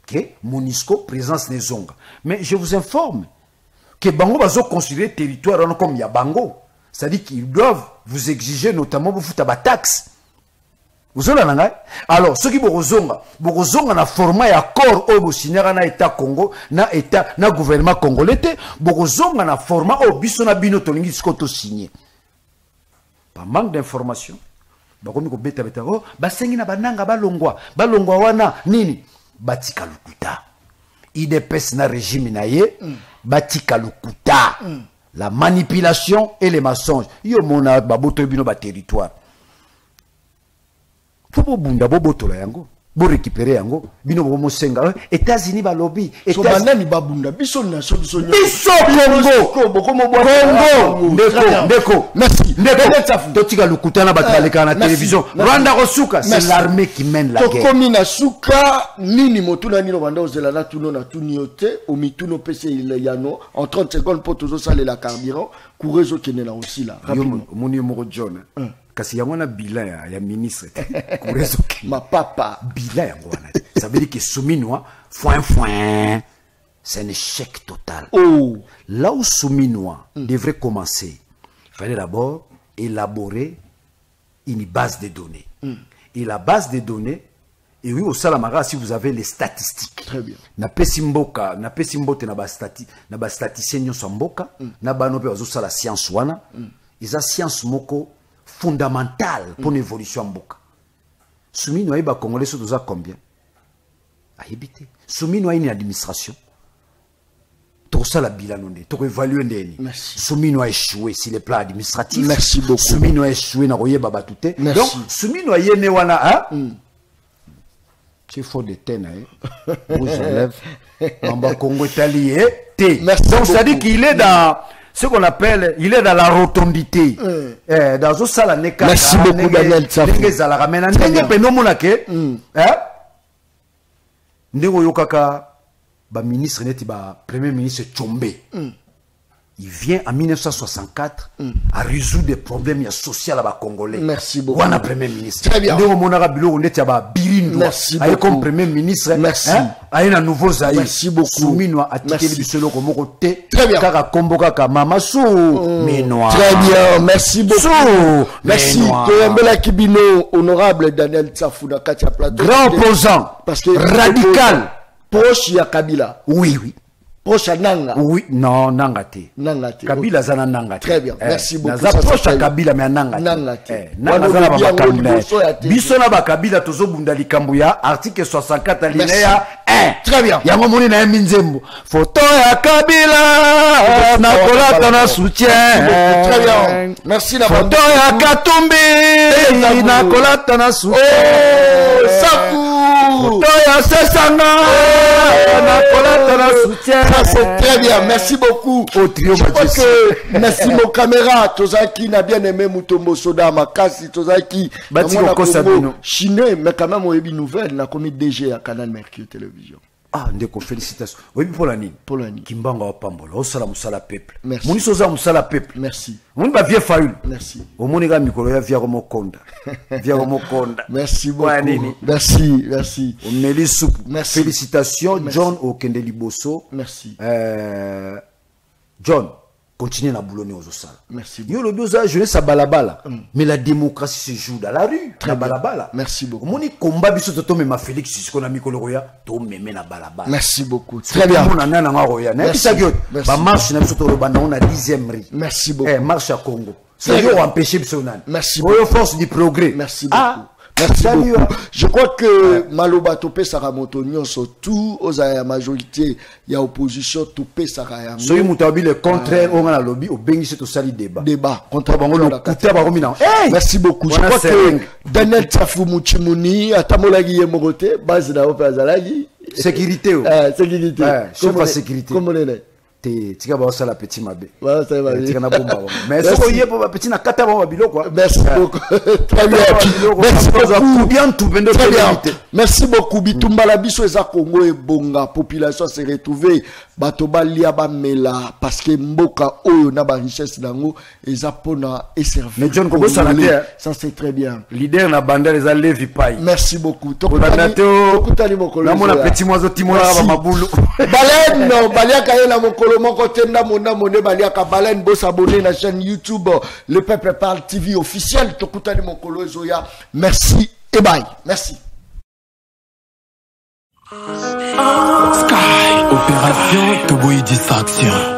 Ok? Monisco, présence des zonga. Mais je vous informe que Bango va considérer le territoire comme Yabango. C'est-à-dire qu'ils doivent vous exiger notamment vous foutre à taxe. Vous avez l'anglais? Alors, ceux qui borozonga na format accord au signera na état Congo, na état, na gouvernement congolais, borozonga na format au bisona bino tolingi skoto signé. Par manque d'information, bakomi ko beta oh, basengi na bananga balongwa wana nini? Batika lukuta. IDPS na régime na ye, batika lukuta. La manipulation et les mensonges. Yo mona baboto bino ba territoire. Faut bunda bobotola yango bo récupérer yango bino bo senga États-Unis ba lobby so banani babunda biso na so biso Congo ndeko merci ndeko totika lukutana bataleka na télévision Rwanda Rosuka c'est l'armée qui mène la guerre tokomi na suka nini motuna nino banda ozela na tuno na tuniote o mituno pese ile yano en 30 secondes pour toujours saler la carburant courezo kenela aussi là rapidement moni mo John kasi yango na bilan ya ministre courezo ma papa bilan yango wana ça veut dire que Souminois foin c'est un échec total. Oh, là où Souminois devrait commencer, il fallait d'abord élaborer une base de données. Et la base de données, et oui, au Salamara, si vous avez les statistiques. Très bien. Na pesimboka, na pesimbote na ba statisticien nyoso mboka, na ba no pe ozo la science wana. Isa science moko fondamentale pour l'évolution mboka. Souminois ba congolais so doza combien? Ayebité. Souminois une administration. Tout ça la bilan on est. Tout évaluer ndeni. Soumino a échoué sur les plans administratifs. Merci beaucoup. Soumino a échoué na royer baba touté. Donc Soumino a yene wana hein. Tu faut de tena vous élève en bas Congo Italie T. Donc ça dit qu'il est dans ce qu'on appelle, il est dans la rotondité. Dans ce sala neka. Merci beaucoup Daniel Tsafou. Ngezala ramena ndenge peno monake. Hein? Ndego yokaka ba ministre neti ba premier ministre Tchombe. Il vient en 1964 à résoudre des problèmes sociaux à la Congolais. Merci beaucoup. Wana premier ministre. Très bien. Ndego monaka bilo neti ba Birindu. Merci beaucoup. beaucoup. Comme premier ministre. Merci. Aye na nouveau Zaïre. Merci beaucoup. Souminois a tiki bisolo ko moko te. Très bien. Kaka kombo kaka mama sou Minois. Très bien. Merci beaucoup. Merci. Toyambela Kibino, honorable Daniel Tsafou na Katia Plateau. Grand opposant. Parce que radical. Proche ya Kabila. Oui, oui. Proche à Nanga. Oui, non, Nangate. Nangate. Kabila zana Nangate. Très bien. Merci beaucoup. Naza proche à Kabila mais Nangate. Nangate. Nanga zana ba Bisona ba Kabila tozo bunda likambu ya article 64 alinéa 1. Très bien. Yango moni na Minzembo. Photo ya Kabila na kolata na soutien. Très bien. Merci la photo ya Katumbi na kolata na soutien. Oh, Sakou. Photo ya Sesanga na kolata na soutien. C'est très bien, merci beaucoup. Je crois que merci mon caméra, Tozaki n'a bien aimé Mutombo Soda Makasi, Tozaki, chinois, mais quand même on a une nouvelle, on a commis DG à Canal Mercure Télévision. Ah, ndeko, félicitations. Oui, pour l'année. Pour l'année. Kimbanga Pambola, Osala Moussala Peuple. Merci. Mouni Sosa Moussala Peuple. Merci. Mouni ba vieux Fayoul. Merci. Au Moniga Mikolo, via Romokonda. Via Romokonda. Merci beaucoup. Merci, merci. Au Mélis Soup. Merci. Félicitations, merci. John Okendeli Bosso. Merci. John, continuez na boulot aux osala. Merci beaucoup. Yo le bioza jeunesse à balabala. Mais la démocratie se joue dans la rue, na balabala. Merci beaucoup. Moni combat biso to me ma Félix Sisiko na mikolo roya to meme na balabala. Merci beaucoup. Très bien. On a na roya. Na bisa gyot. Ba marche na biso to lo banda on a 10e rue. Merci beaucoup. Eh marche à Congo. Ça yo empêcher biso nan. Merci beaucoup. Force du progrès. Merci beaucoup. Merci beaucoup. Je crois que Maloba Topé Sara Montonion surtout aux la majorité il y a opposition Topé Sara Yango. Soyi mutabi le contraire on a lobby au bengi c'est au sali débat. Débat contre bango le kuta ba romina. Merci beaucoup. Je crois que Daniel Tafou Muchimuni atamolagi yemorote base na opazalagi sécurité. Sécurité. C'est pas sécurité. Comment on est? Tika ba sala petit mabe. Voilà, ça va. Tika na bomba. Mais ce qu'on y est pour petit na kata ba bilo quoi. Merci beaucoup. Très bien. Merci beaucoup. Bien tout bien. Très bien. Merci beaucoup. Bitumba la biso eza Congo et bonga population s'est retrouvée batoba lia ba mela parce que mboka oyo na ba richesse dango eza pona et servir. Mais John Congo ça c'est très bien. Leader na banda les a levi pai. Merci beaucoup. Tokutani mokolo. Na mona petit moiseau timola ba mabulu. Baleine non, balia kaye na mokolo. Mon côté mon balia kabalen bo s'abonner la chaîne YouTube Le Peuple Parle TV officiel tokutani mokolo zoya. Merci et bye. Merci. Sky Opération Toboy Distraction.